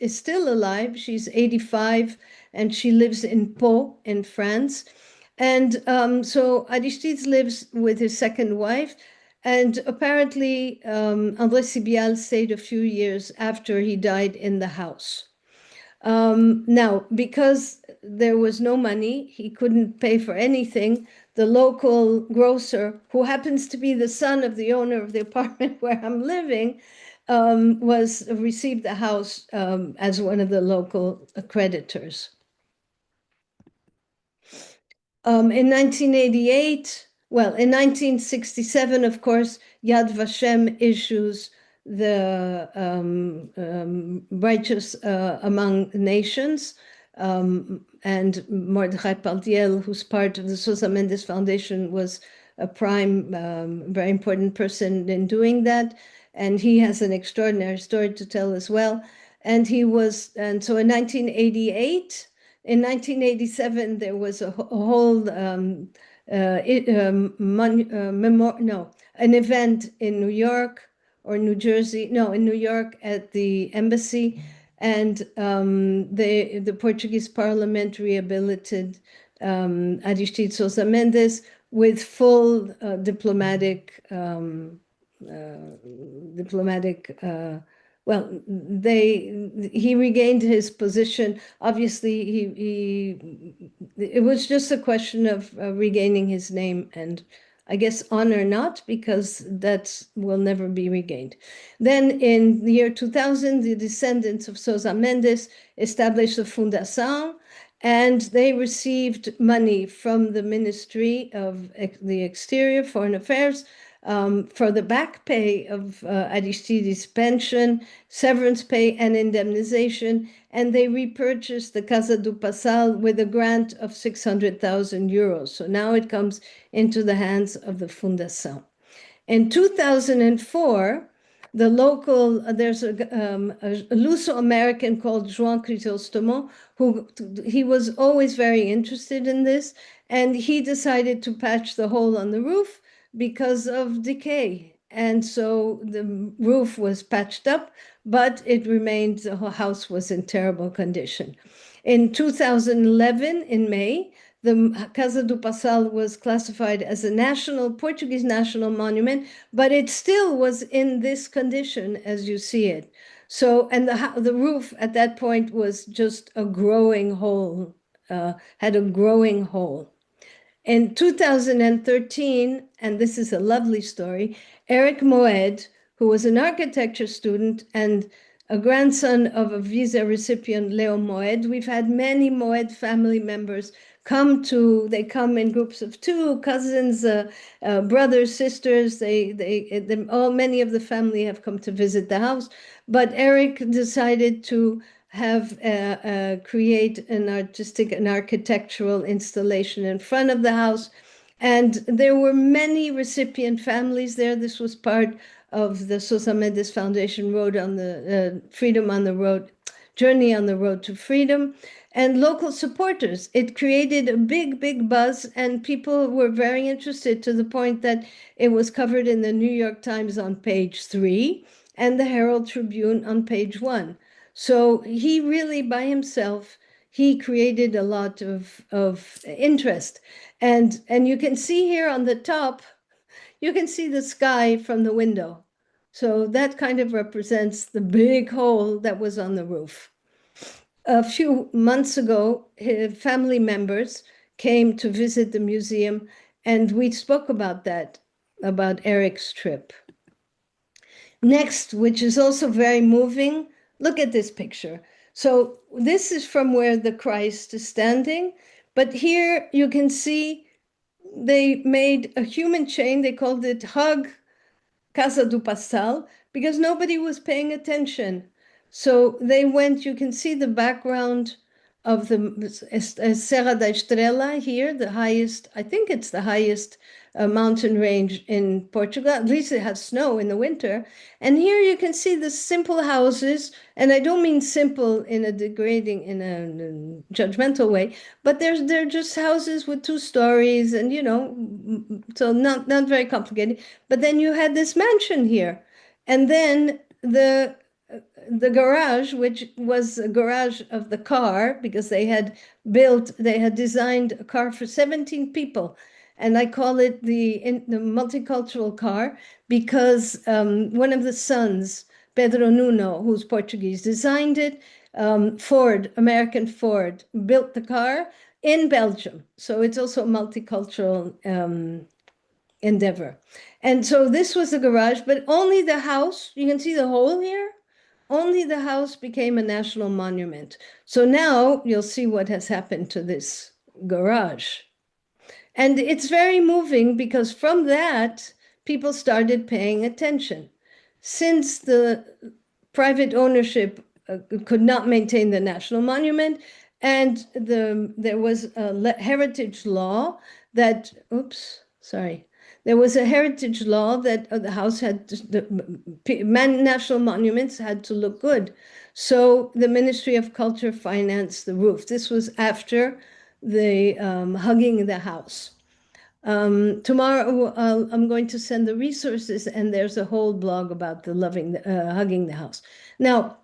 is still alive. She's 85, and she lives in Pau in France. And so Aristides lives with his second wife. And apparently, André Sibial stayed a few years after he died in the house. Now, because there was no money, he couldn't pay for anything. The local grocer, who happens to be the son of the owner of the apartment where I'm living, was received the house as one of the local creditors. In 1988, well, in 1967, of course, Yad Vashem issues the Righteous Among Nations, and Mordechai Paltiel, who's part of the Sousa Mendes Foundation, was a prime, very important person in doing that. And he has an extraordinary story to tell as well. And so in 1988, in 1987, there was a whole an event in New York or New Jersey, no, in New York at the embassy, and the Portuguese Parliament rehabilitated Aristides Sousa Mendes with full diplomatic well, he regained his position. Obviously, it was just a question of regaining his name and I guess honor not, because that will never be regained. Then in the year 2000, the descendants of Sousa Mendes established the Fundação, and they received money from the Ministry of the Exterior, Foreign Affairs, for the back pay of Aristides' pension, severance pay, and indemnization, and they repurchased the Casa do Passal with a grant of 600,000 euros. So now it comes into the hands of the Fundação. In 2004, there's a Luso-American called João Crisóstomo, who he was always very interested in this, and he decided to patch the hole on the roof because of decay. And so the roof was patched up, but it remained, the whole house was in terrible condition. In 2011, in May, the Casa do Passal was classified as a Portuguese national monument, but it still was in this condition as you see it. So, and the roof at that point was just a growing hole, had a growing hole. In 2013, and this is a lovely story, Eric Moed, who was an architecture student and a grandson of a visa recipient, Leo Moed. We've had many Moed family members they come in groups of two, cousins, brothers, sisters. Many of the family have come to visit the house. But Eric decided to create an architectural installation in front of the house. And there were many recipient families there. This was part of the Sousa Mendes Foundation Road on the Freedom on the Road, Journey on the Road to Freedom, and local supporters. It created a big, big buzz, and people were very interested to the point that it was covered in the New York Times on page 3 and the Herald Tribune on page 1. So he really, by himself, he created a lot of interest. And you can see here on the top, you can see the sky from the window. So that kind of represents the big hole that was on the roof. A few months ago, his family members came to visit the museum, and we spoke about that, about Eric's trip. Next, which is also very moving, look at this picture. So this is from where the Christ is standing, but here you can see they made a human chain. They called it Hug Casa do Pastel because nobody was paying attention. So they went, you can see the background of the Serra da Estrela here, the highest, I think it's the highest mountain range in Portugal. At least it has snow in the winter. And here you can see the simple houses, and I don't mean simple in a judgmental way, but they're just houses with 2 stories, and so not very complicated. But then you had this mansion here, and then the the garage, which was a garage of the car, because they had designed a car for 17 people. And I call it the multicultural car because one of the sons, Pedro Nuno, who's Portuguese, designed it. American Ford, built the car in Belgium. So it's also a multicultural endeavor. And so this was the garage, but only the house, you can see the hole here, only the house became a national monument. So now you'll see what has happened to this garage. And it's very moving because from that, people started paying attention. Since the private ownership could not maintain the national monument, and there was a heritage law that, there was a heritage law that the house had national monuments had to look good. So the Ministry of Culture financed the roof. This was after the hugging the house. Tomorrow, I'm going to send the resources, and there's a whole blog about the hugging the house. Now,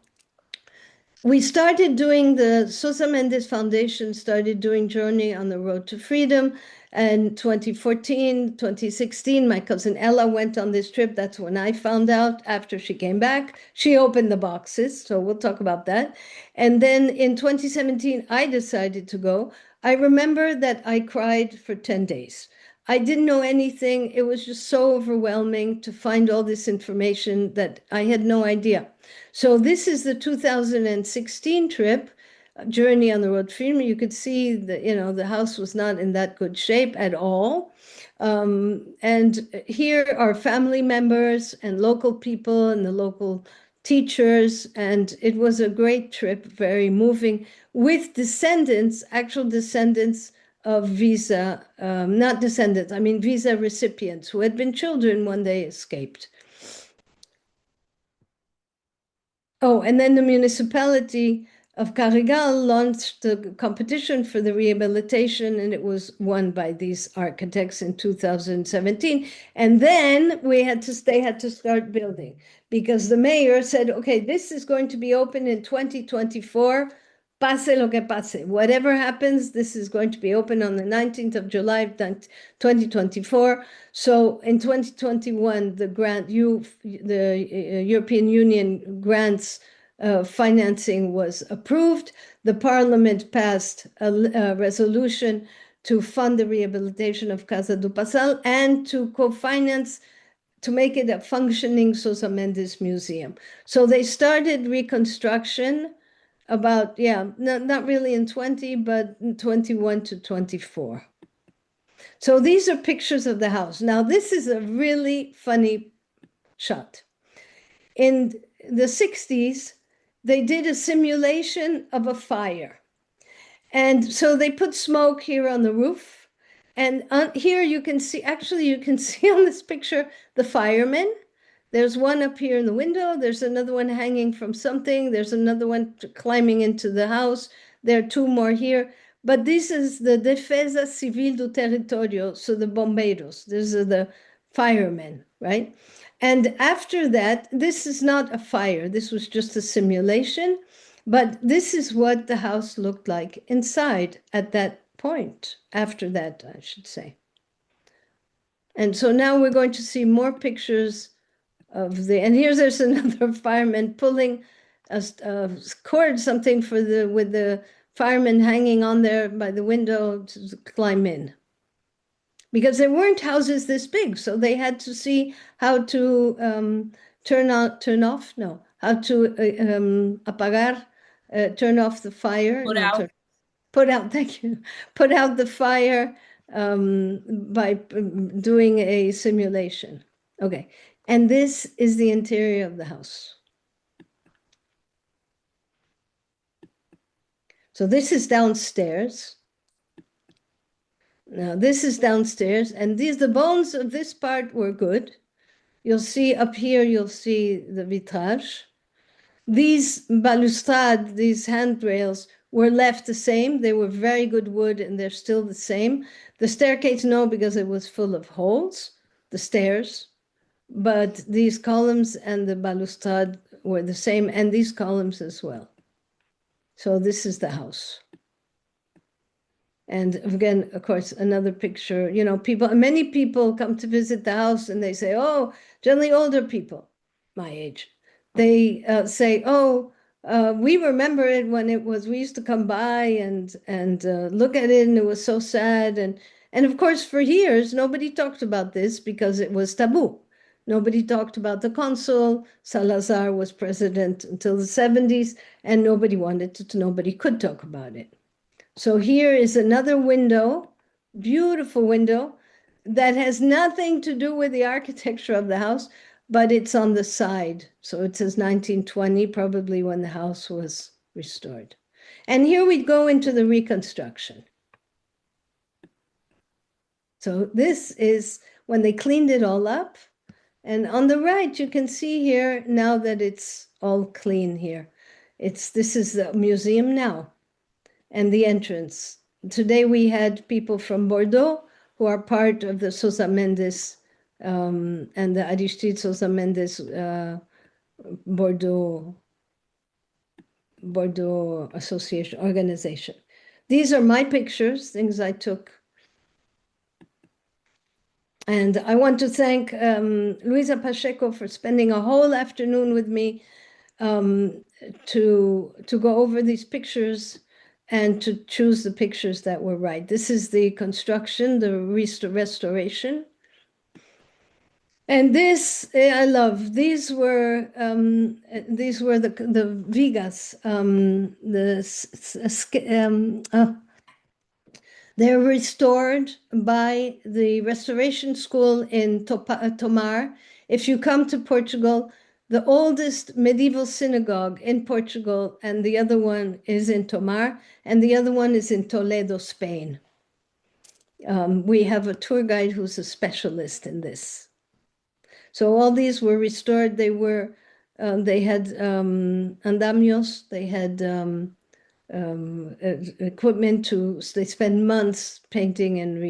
we started doing the Sousa Mendes Foundation started doing Journey on the Road to Freedom. And 2014, 2016, my cousin Ella went on this trip. That's when I found out after she came back. She opened the boxes, so we'll talk about that. And then in 2017, I decided to go. I remember that I cried for 10 days. I didn't know anything. It was just so overwhelming to find all this information that I had no idea. So this is the 2016 trip, Journey on the Road to Freedom. You could see that, the house was not in that good shape at all. And here are family members and local people and the local teachers. And it was a great trip, very moving, with descendants, actual descendants of visa, not descendants, I mean visa recipients who had been children when they escaped. Oh, and then the municipality of Carregal launched the competition for the rehabilitation, and it was won by these architects in 2017. And then they had to start building because the mayor said, okay, this is going to be open in 2024. Pase lo que pase. Whatever happens, this is going to be open on the 19th of July, 2024. So in 2021, the European Union grants financing was approved. The parliament passed a resolution to fund the rehabilitation of Casa do Passal and to co-finance to make it a functioning Sousa Mendes museum. So they started reconstruction about, not really in 20, but in 21 to 24. So these are pictures of the house. Now, this is a really funny shot. In the 60s, they did a simulation of a fire. And so they put smoke here on the roof. And here you can see, actually, you can see on this picture the firemen. There's one up here in the window. There's another one hanging from something. There's another one climbing into the house. There are two more here. But this is the Defesa Civil do Território, so the bombeiros. These are the firemen, right? And after that, this is not a fire. This was just a simulation. But this is what the house looked like inside at that point, after that, I should say. And so now we're going to see more pictures and there's another fireman pulling a cord, something with the fireman hanging on there by the window to climb in. Because there weren't houses this big, so they had to see how to how to apagar, turn off the fire. Put out. Put out, thank you. Put out the fire by doing a simulation. Okay. And this is the interior of the house. So this is downstairs. Now this is downstairs, and the bones of this part were good. You'll see up here, you'll see the vitrage. These balustrades, these handrails, were left the same. They were very good wood, and they're still the same. The staircase, no, because it was full of holes, the stairs. But these columns and the balustrade were the same, and these columns as well. So this is the house. And again, of course, another picture, many people come to visit the house and they say, oh, generally older people, my age, they say, oh, we remember it when we used to come by and look at it and it was so sad. And of course, for years, nobody talked about this because it was taboo. Nobody talked about the consul. Salazar was president until the 70s, and nobody could talk about it. So here is another window, beautiful window, that has nothing to do with the architecture of the house, but it's on the side. So it says 1920, probably when the house was restored. And here we go into the reconstruction. So this is when they cleaned it all up. And on the right, you can see here, now that it's all clean here, this is the museum now and the entrance. Today we had people from Bordeaux who are part of the Sousa Mendes and the Aristides Sousa Mendes Bordeaux Association organization. These are my pictures, things I took. And I want to thank Luisa Pacheco for spending a whole afternoon with me to go over these pictures and to choose the pictures that were right. This is the construction, the restoration. And this I love. These were the vigas. They're restored by the restoration school in Tomar. If you come to Portugal, the oldest medieval synagogue in Portugal, and the other one is in Tomar, and the other one is in Toledo, Spain. We have a tour guide who's a specialist in this. So all these were restored. They had andamios, they had equipment they spend months painting and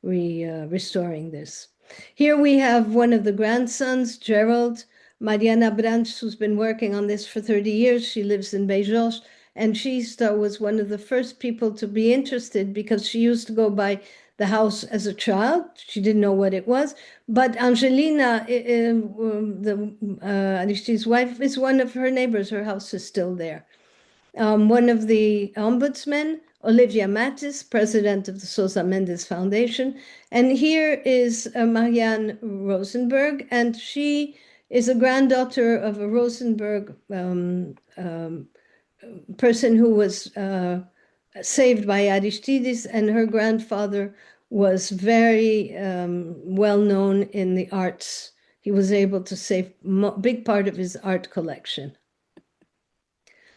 restoring this. Here we have one of the grandsons, Gerald, Mariana Branch, who's been working on this for 30 years. She lives in Beijos, and she was one of the first people to be interested because she used to go by the house as a child. She didn't know what it was. But Angelina, Aristide's wife, is one of her neighbors. Her house is still there. One of the ombudsmen, Olivia Mattis, president of the Sousa Mendes Foundation. And here is Marianne Rosenberg, and she is a granddaughter of a Rosenberg person who was saved by Aristides, and her grandfather was very well known in the arts. He was able to save a big part of his art collection.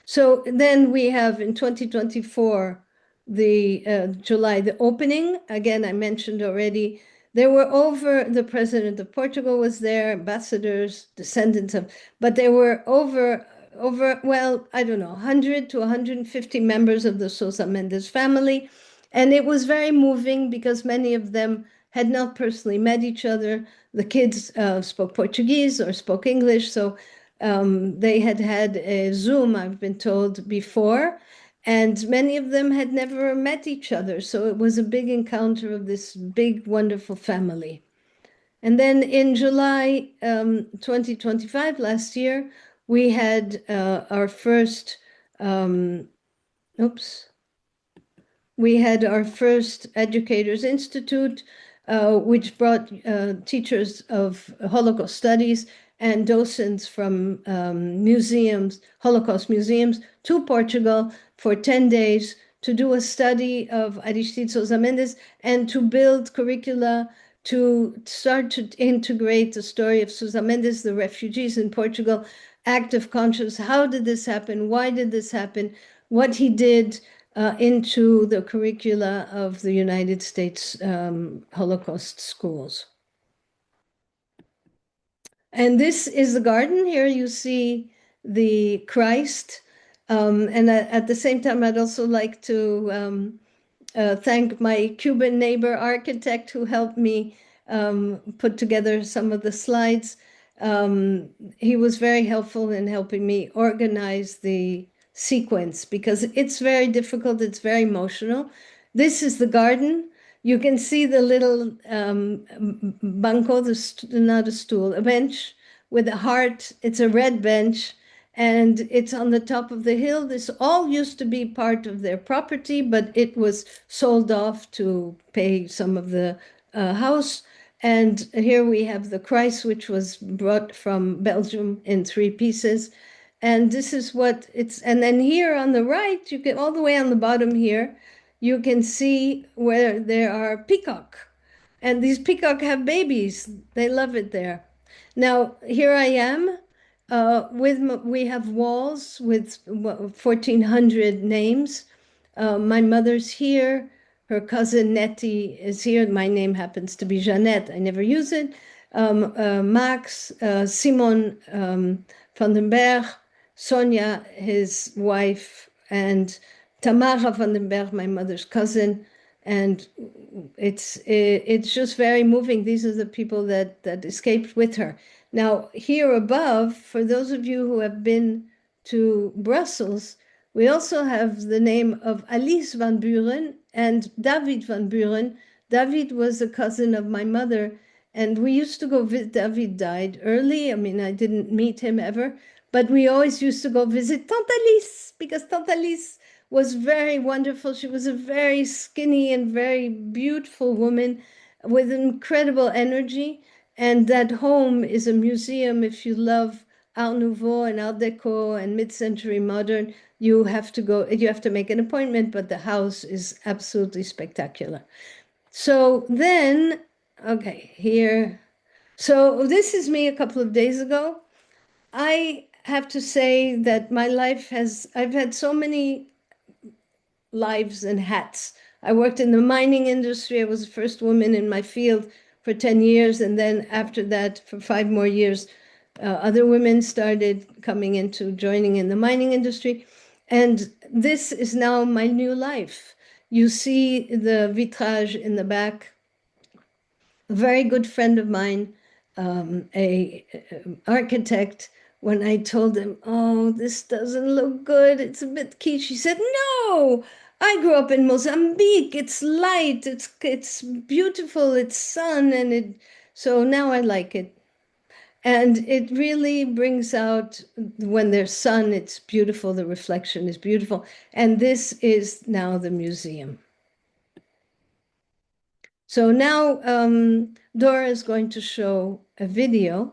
So then we have in 2024, July, the opening. Again, I mentioned already, there were the president of Portugal was there, ambassadors, descendants of, but there were over, well, I don't know, 100 to 150 members of the Sousa Mendes family. And it was very moving because many of them had not personally met each other. The kids spoke Portuguese or spoke English, so they had a Zoom, I've been told, before, and many of them had never met each other. So it was a big encounter of this big, wonderful family. And then in July 2025, last year, we had our first, we had our first Educators Institute, which brought teachers of Holocaust studies and docents from museums, Holocaust museums, to Portugal for 10 days to do a study of Aristides Sousa Mendes and to build curricula to start to integrate the story of Sousa Mendes, the refugees in Portugal, act of conscience. How did this happen? Why did this happen? What he did into the curricula of the United States Holocaust schools. And this is the garden. Here you see the Christ. And at the same time, I'd also like to thank my Cuban neighbor architect who helped me put together some of the slides. Um, he was very helpful in helping me organize the sequence because it's very difficult, it's very emotional. This is the garden. You can see the little banco, not a stool, a bench with a heart. It's a red bench and it's on the top of the hill. This all used to be part of their property, but it was sold off to pay some of the house. And here we have the Christ, which was brought from Belgium in 3 pieces. And this is what it's, and then here on the right, you can, all the way on the bottom here, you can see where there are peacock. And these peacock have babies. They love it there. Now, here I am we have walls with 1,400 names. My mother's here. Her cousin Nettie is here. My name happens to be Jeannette. I never use it. Max, Simon van den Berg, Sonia, his wife, and Tamara van den Berg, my mother's cousin. And it's just very moving. These are the people that escaped with her. Now, here above, for those of you who have been to Brussels, we also have the name of Alice van Buren and David van Buren. David was a cousin of my mother, and we used to go visit. David died early. I mean, I didn't meet him ever, but we always used to go visit Tante Alice because Tante Alice was very wonderful. She was a very skinny and very beautiful woman with incredible energy. And that home is a museum. If you love Art Nouveau and Art Deco and mid-century modern, you have to go, you have to make an appointment, but the house is absolutely spectacular. So then, okay, here. So this is me a couple of days ago. I have to say that my life has, I've had so many lives and hats. I worked in the mining industry. I was the first woman in my field for 10 years. And then after that, for 5 more years, other women started coming into joining in the mining industry. And this is now my new life. You see the vitrage in the back. A very good friend of mine, a architect, when I told him, oh, this doesn't look good, it's a bit kitsch, he said, no, I grew up in Mozambique, it's light, it's beautiful, it's sun, and so now I like it. And it really brings out, when there's sun, it's beautiful, the reflection is beautiful. And this is now the museum. So now Dora is going to show a video.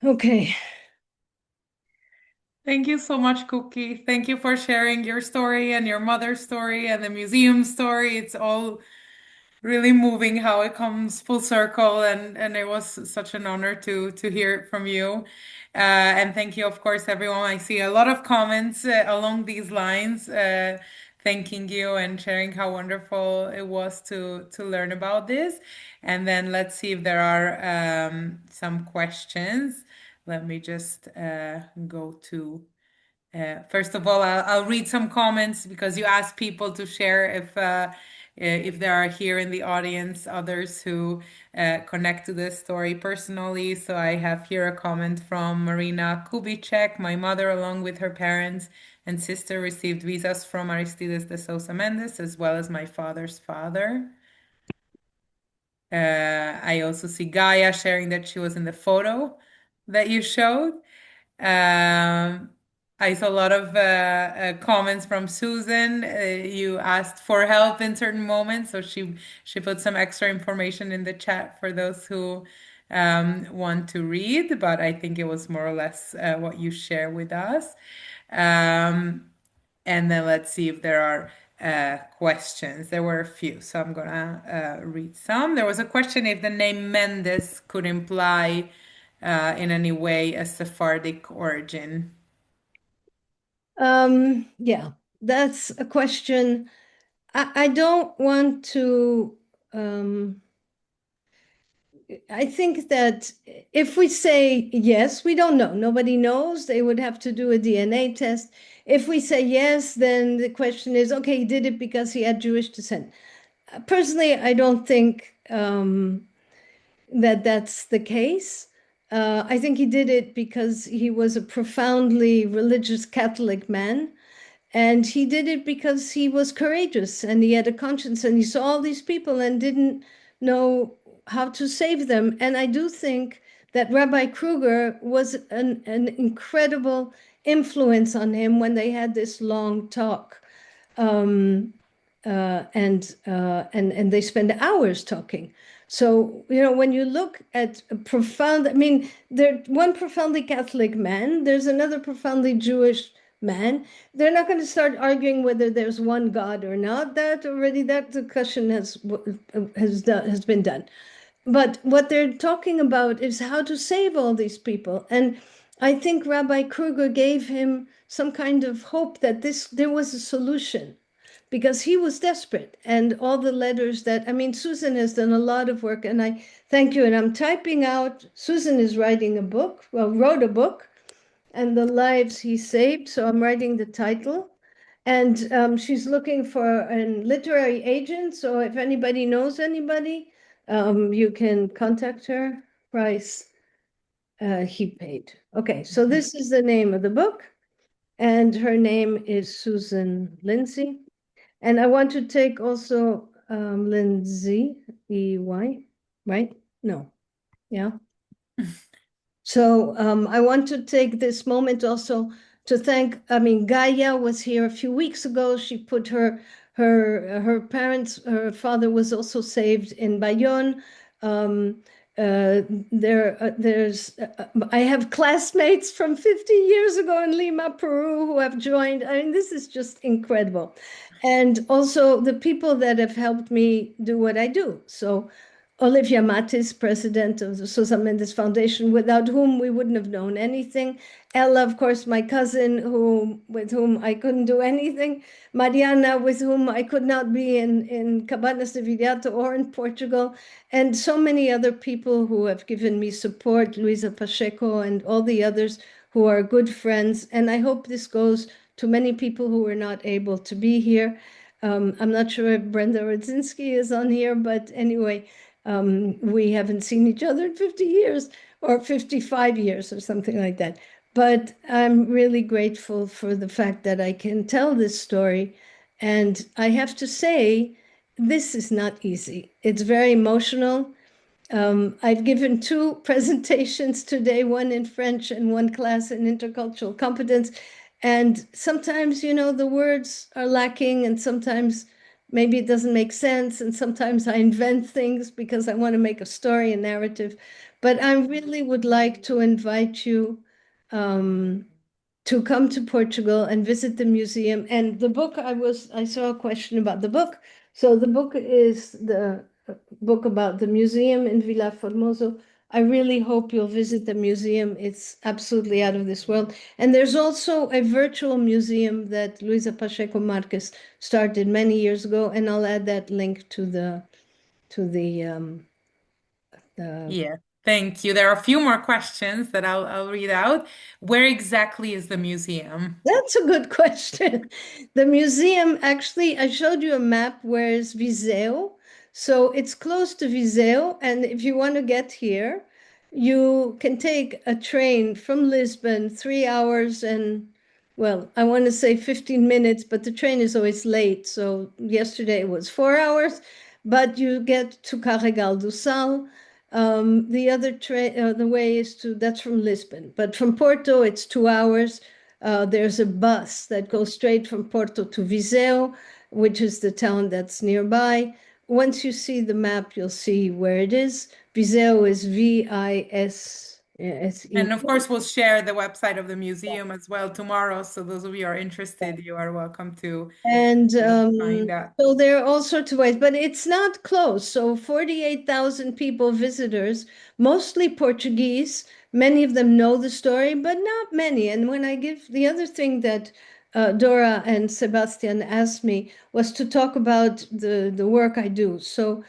Okay. Thank you so much, Cookie. Thank you for sharing your story and your mother's story and the museum story. It's all really moving how it comes full circle, and it was such an honor to hear it from you. And thank you, of course, everyone. I see a lot of comments along these lines, thanking you and sharing how wonderful it was to learn about this. And then let's see if there are some questions. Let me just go to first of all, I'll read some comments because you asked people to share if there are here in the audience others who connect to this story personally. So I have here a comment from Marina Kubicek. My mother, along with her parents and sister, received visas from Aristides de Sousa Mendes, as well as my father's father. I also see Gaia sharing that she was in the photo that you showed. Um, I saw a lot of comments from Susan. You asked for help in certain moments, so she put some extra information in the chat for those who want to read. But I think it was more or less what you share with us. Um, and then let's see if there are questions. There were a few, so I'm gonna read some. There was a question if the name Mendes could imply in any way a Sephardic origin. Yeah, that's a question. I don't want to. I think that if we say yes, we don't know. Nobody knows. They would have to do a DNA test. If we say yes, then the question is, okay, he did it because he had Jewish descent. Personally, I don't think that that's the case. I think he did it because he was a profoundly religious Catholic man. And he did it because he was courageous and he had a conscience and he saw all these people and didn't know how to save them. And I do think that Rabbi Kruger was an incredible influence on him when they had this long talk. Um, and they spend hours talking. So, when you look at a profound, I mean, there one profoundly Catholic man, there's another profoundly Jewish man. They're not going to start arguing whether there's one God or not. That discussion has been done. But what they're talking about is how to save all these people. And I think Rabbi Kruger gave him some kind of hope that there was a solution because he was desperate. And all the letters that, I mean, Susan has done a lot of work, and I thank you. And I'm typing out, Susan is writing a book, well, wrote a book, and the lives he saved. So I'm writing the title. And she's looking for a literary agent. So if anybody knows anybody, you can contact her. Price he paid. Okay, so this is the name of the book, and her name is Susan Lindsay. And I want to take also Lindsay, E-Y, right? No, yeah. So I want to take this moment also to thank, I mean, Gaia was here a few weeks ago. She put her parents, her father was also saved in Bayonne. Um, I have classmates from 50 years ago in Lima, Peru, who have joined. I mean, this is just incredible. And also the people that have helped me do what I do. So Olivia Matis, president of the Sousa Mendes Foundation, without whom we wouldn't have known anything. Ella, of course, my cousin, with whom I couldn't do anything. Mariana, with whom I could not be in Cabanas de Viriato or in Portugal. And so many other people who have given me support, Luisa Pacheco and all the others who are good friends. And I hope this goes to many people who were not able to be here. I'm not sure if Brenda Rodzinski is on here, but anyway, we haven't seen each other in 50 years or 55 years or something like that. But I'm really grateful for the fact that I can tell this story. And I have to say, this is not easy. It's very emotional. I've given two presentations today, one in French and one class in intercultural competence. And sometimes, the words are lacking, and sometimes maybe it doesn't make sense. And sometimes I invent things because I want to make a story, a narrative. But I really would like to invite you um, to come to Portugal and visit the museum. And the book I saw a question about the book. So the book is the book about the museum in Villa Formoso. I really hope you'll visit the museum. It's absolutely out of this world. And there's also a virtual museum that Luisa Pacheco Marquez started many years ago, and I'll add that link to the Yeah, thank you. There are a few more questions that I'll read out. Where exactly is the museum? That's a good question. The museum, actually, I showed you a map where is Viseu. So it's close to Viseu. And if you want to get here, you can take a train from Lisbon, 3 hours and, well, I want to say 15 minutes, but the train is always late. So yesterday it was 4 hours, but you get to Carregal do Sal. The other train, the way is to, that's from Lisbon, but from Porto, it's 2 hours. There's a bus that goes straight from Porto to Viseu, which is the town that's nearby. Once you see the map, you'll see where it is. Viseu is And of Viseu. course, we'll share the website of the museum as well tomorrow. So those of you who are interested, you are welcome to And find that. so there are all sorts of ways, but it's not close. So 48,000 people, visitors, mostly Portuguese. Many of them know the story, but not many. And when I give the other thing that Dora and Sebastian asked me was to talk about the work I do. So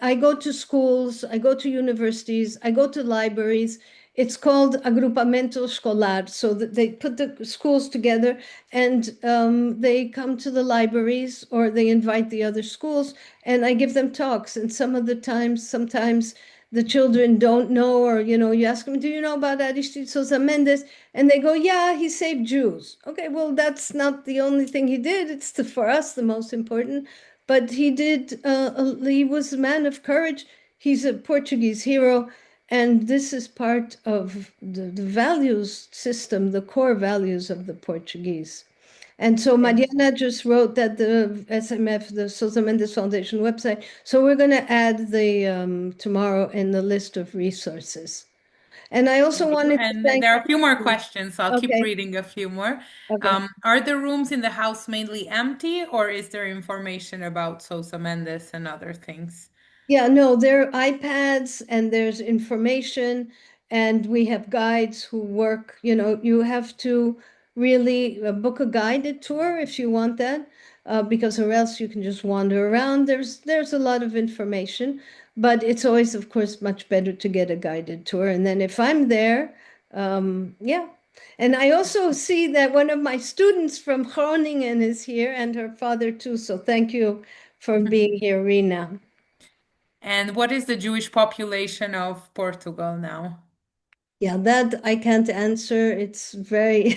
I go to schools, I go to universities, I go to libraries. It's called agrupamento escolar. So that they put the schools together and they come to the libraries or they invite the other schools and I give them talks. And some of the times, sometimes the children don't know, or you ask them, "Do you know about Aristides Sousa Mendes?" And they go, "Yeah, he saved Jews." Okay, well, that's not the only thing he did. It's for us the most important. But he did. He was a man of courage. He's a Portuguese hero. And this is part of the values system, the core values of the Portuguese. And so Mariana just wrote that the SMF, the Sousa Mendes Foundation website. So we're going to add the tomorrow in the list of resources. And I also Thank you. wanted to And thank. there are a few more questions, so I'll keep Okay, reading a few more. okay. Are the rooms in the house mainly empty, or is there information about Sosa Mendes and other things? Yeah, no, there are iPads and there's information, and we have guides who work. You have to really book a guided tour if you want that, because or else you can just wander around. There's a lot of information, but it's always, of course, much better to get a guided tour. And then if I'm there, yeah. And I also see that one of my students from Groningen is here and her father too. So thank you for being here, Rina. And what is the Jewish population of Portugal now? Yeah, that I can't answer. It's very,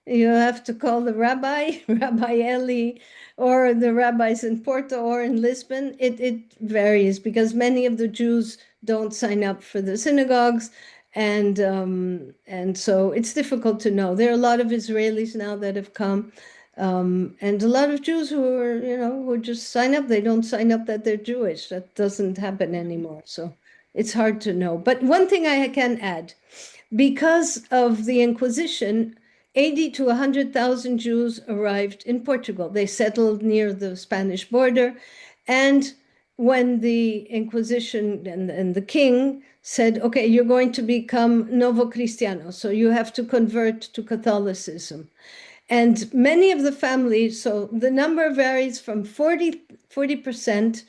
you have to call the rabbi, Rabbi Eli, or the rabbis in Porto or in Lisbon. It varies because many of the Jews don't sign up for the synagogues, and so it's difficult to know. There are a lot of Israelis now that have come, and a lot of Jews who are, who just sign up. They don't sign up that they're Jewish. That doesn't happen anymore. So it's hard to know. But one thing I can add, because of the Inquisition, 80 to 100,000 Jews arrived in Portugal. They settled near the Spanish border. And when the Inquisition and the king said, okay, you're going to become Novo Cristiano, so you have to convert to Catholicism. And many of the families, so the number varies from 40%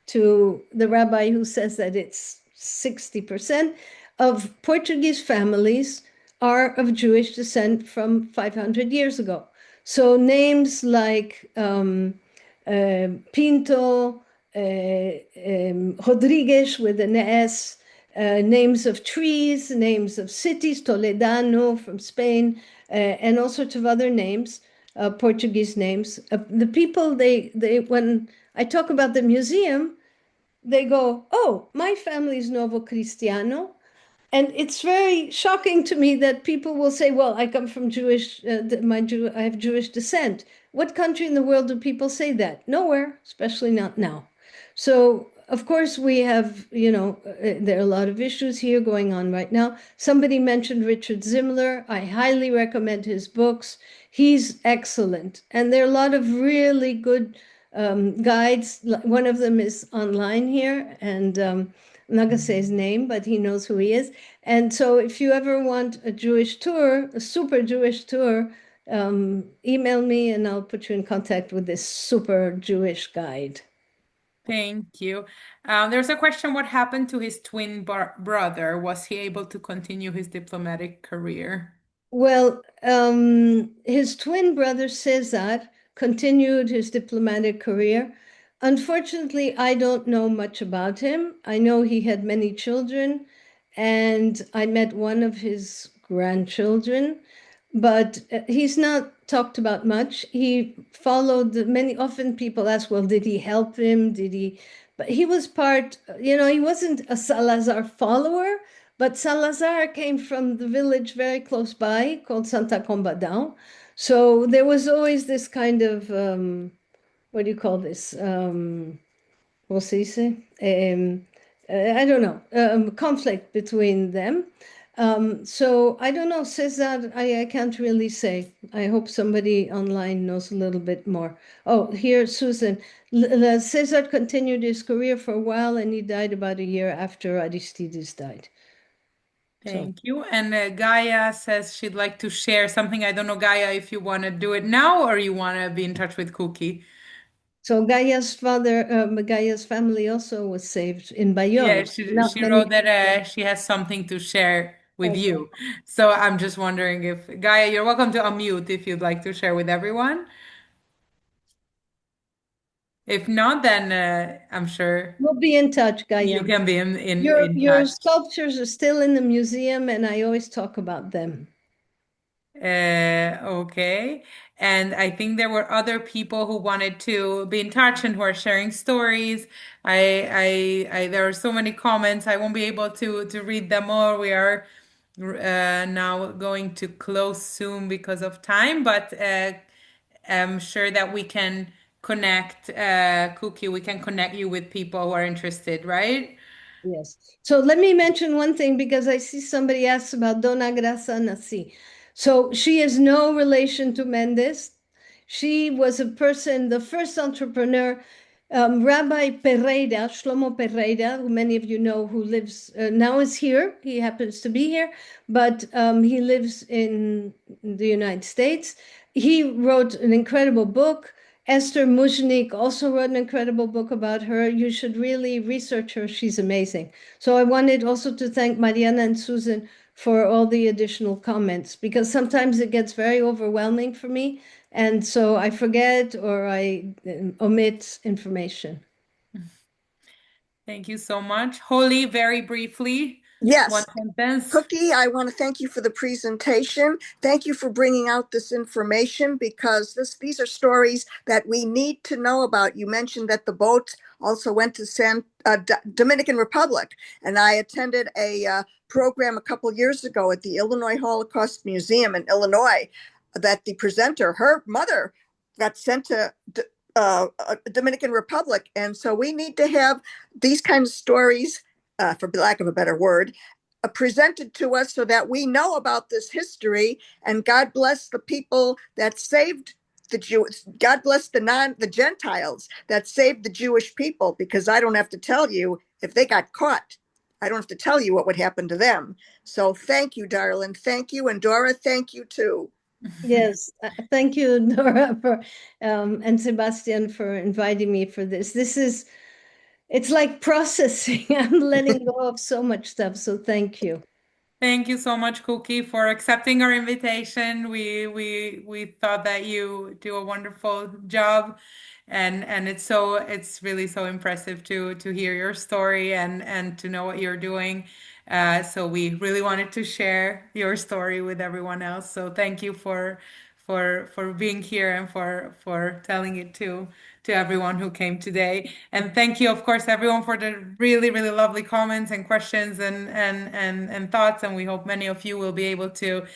to the rabbi who says that it's 60% of Portuguese families are of Jewish descent from 500 years ago. So names like Pinto, Rodrigues with an S, names of trees, names of cities, Toledano from Spain, and all sorts of other names, Portuguese names. The people, when I talk about the museum, they go, "Oh, my family is Novo Cristiano." And it's very shocking to me that people will say, "Well, I come from Jewish, I have Jewish descent." What country in the world do people say that? Nowhere, especially not now. So of course, we have, there are a lot of issues here going on right now. Somebody mentioned Richard Zimler. I highly recommend his books. He's excellent. And there are a lot of really good guides. One of them is online here, and I'm not going to say his name, but he knows who he is. And so if you ever want a Jewish tour, a super Jewish tour, email me and I'll put you in contact with this super Jewish guide. Thank you. There's a question, what happened to his twin brother? Was he able to continue his diplomatic career? Well, his twin brother Cesar continued his diplomatic career. Unfortunately, I don't know much about him. I know he had many children, and I met one of his grandchildren, but he's not talked about much. He followed many, often people ask, well, did he help him? Did he? But he was part, he wasn't a Salazar follower, but Salazar came from the village very close by called Santa Combadão. So there was always this kind of, what do you call this? ¿Cómo se dice? I don't know, conflict between them. So I don't know, Cesar, I can't really say. I hope somebody online knows a little bit more. Oh, here, Susan. Cesar continued his career for a while and he died about a year after Aristides died. So. Thank you. And Gaia says she'd like to share something. I don't know, Gaia, if you want to do it now or you want to be in touch with Cookie. So Gaia's father, Gaia's family also was saved in Yeah, Bayonne. Not she many wrote that people. she has something to share with Okay. you. So I'm just wondering if Gaia, you're welcome to unmute if you'd like to share with everyone. If not, then I'm sure We'll be in touch, you Gaia. can be Your in your touch. sculptures are still in the museum, and I always talk about them. Okay. And I think there were other people who wanted to be in touch and who are sharing stories. There are so many comments. I won't be able to read them all. We are now going to close soon because of time, but I'm sure that we can connect, Cookie, we can connect you with people who are interested, right? Yes. So let me mention one thing because I see somebody asks about Dona Graça Nassi. So she is no relation to Mendes. She was a person, the first entrepreneur, Rabbi Pereira, Shlomo Pereira, who many of you know, who lives now is here. He happens to be here, but he lives in the United States. He wrote an incredible book. Esther Muzhnik also wrote an incredible book about her. You should really research her. She's amazing. So I wanted also to thank Mariana and Susan for all the additional comments because sometimes it gets very overwhelming for me. And so I forget or I omit information. Thank you so much. Holly, very briefly, one Yes. sentence. Cookie, I want to thank you for the presentation. Thank you for bringing out this information because these are stories that we need to know about. You mentioned that the boat also went to Dominican Republic, and I attended a program a couple years ago at the Illinois Holocaust Museum in Illinois that the presenter, her mother, got sent to Dominican Republic. And so we need to have these kinds of stories, for lack of a better word, presented to us so that we know about this history. And God bless the people that saved the Jews. God bless the Gentiles that saved the Jewish people, because I don't have to tell you if they got caught. I don't have to tell you what would happen to them. So thank you, darling. Thank you. And Dora, thank you too. Yes, thank you, Nora, for and Sebastian for inviting me for this. It's like processing. I'm letting go of so much stuff. So thank you. Thank you so much, Cookie, for accepting our invitation. We thought that you do a wonderful job, and it's really so impressive to hear your story and to know what you're doing. So we really wanted to share your story with everyone else. So thank you for being here and for telling it to everyone who came today. And thank you, of course, everyone for the really, really lovely comments and questions and thoughts. And we hope many of you will be able to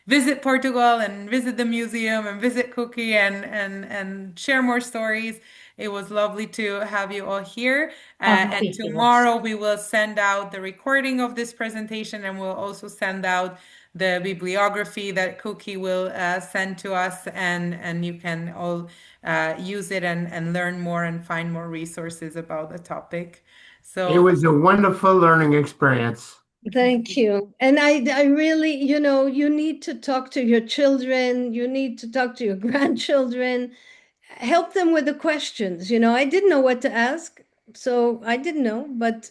visit Portugal and visit the museum and visit Cookie and share more stories. It was lovely to have you all here. And Thank you. tomorrow we will send out the recording of this presentation, and we'll also send out the bibliography that Cookie will send to us, and you can all use it and learn more and find more resources about the topic. It So was a wonderful learning experience. Thank you. And I really, you need to talk to your children, you need to talk to your grandchildren, help them with the questions. I didn't know what to ask, so I didn't know, but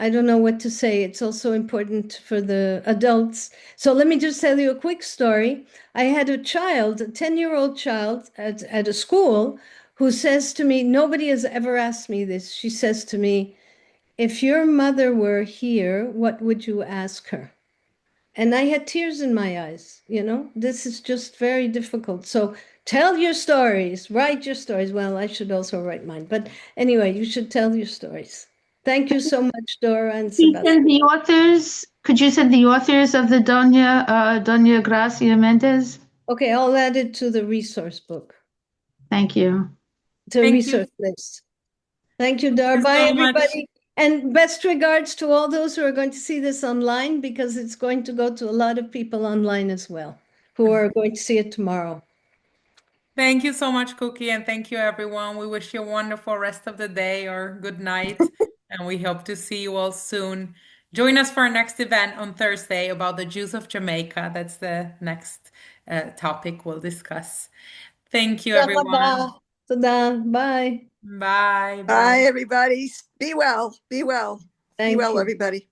I don't know what to say. It's also important for the adults. So let me just tell you a quick story. I had a child, a 10-year-old child at a school who says to me, nobody has ever asked me this. She says to me, if your mother were here, what would you ask her? And I had tears in my eyes. This is just very difficult. So tell your stories, write your stories. Well, I should also write mine. But anyway, you should tell your stories. Thank you so much, Dora and Please Sebastian. send the authors. Could you send the authors of the Doña Gracia Mendes? Okay, I'll add it to the resource book, Thank you. to thank you. resource list. Thank you, Thank Dora. you Bye, so much. everybody. And best regards to all those who are going to see this online, because it's going to go to a lot of people online as well, who are going to see it tomorrow. Thank you so much, Cookie, and thank you, everyone. We wish you a wonderful rest of the day or good night, and we hope to see you all soon. Join us for our next event on Thursday about the Jews of Jamaica. That's the next topic we'll discuss. Thank you, everyone. Bye. Bye. Bye, Bye. everybody. Be well. Be well. Be Thank well, you. everybody.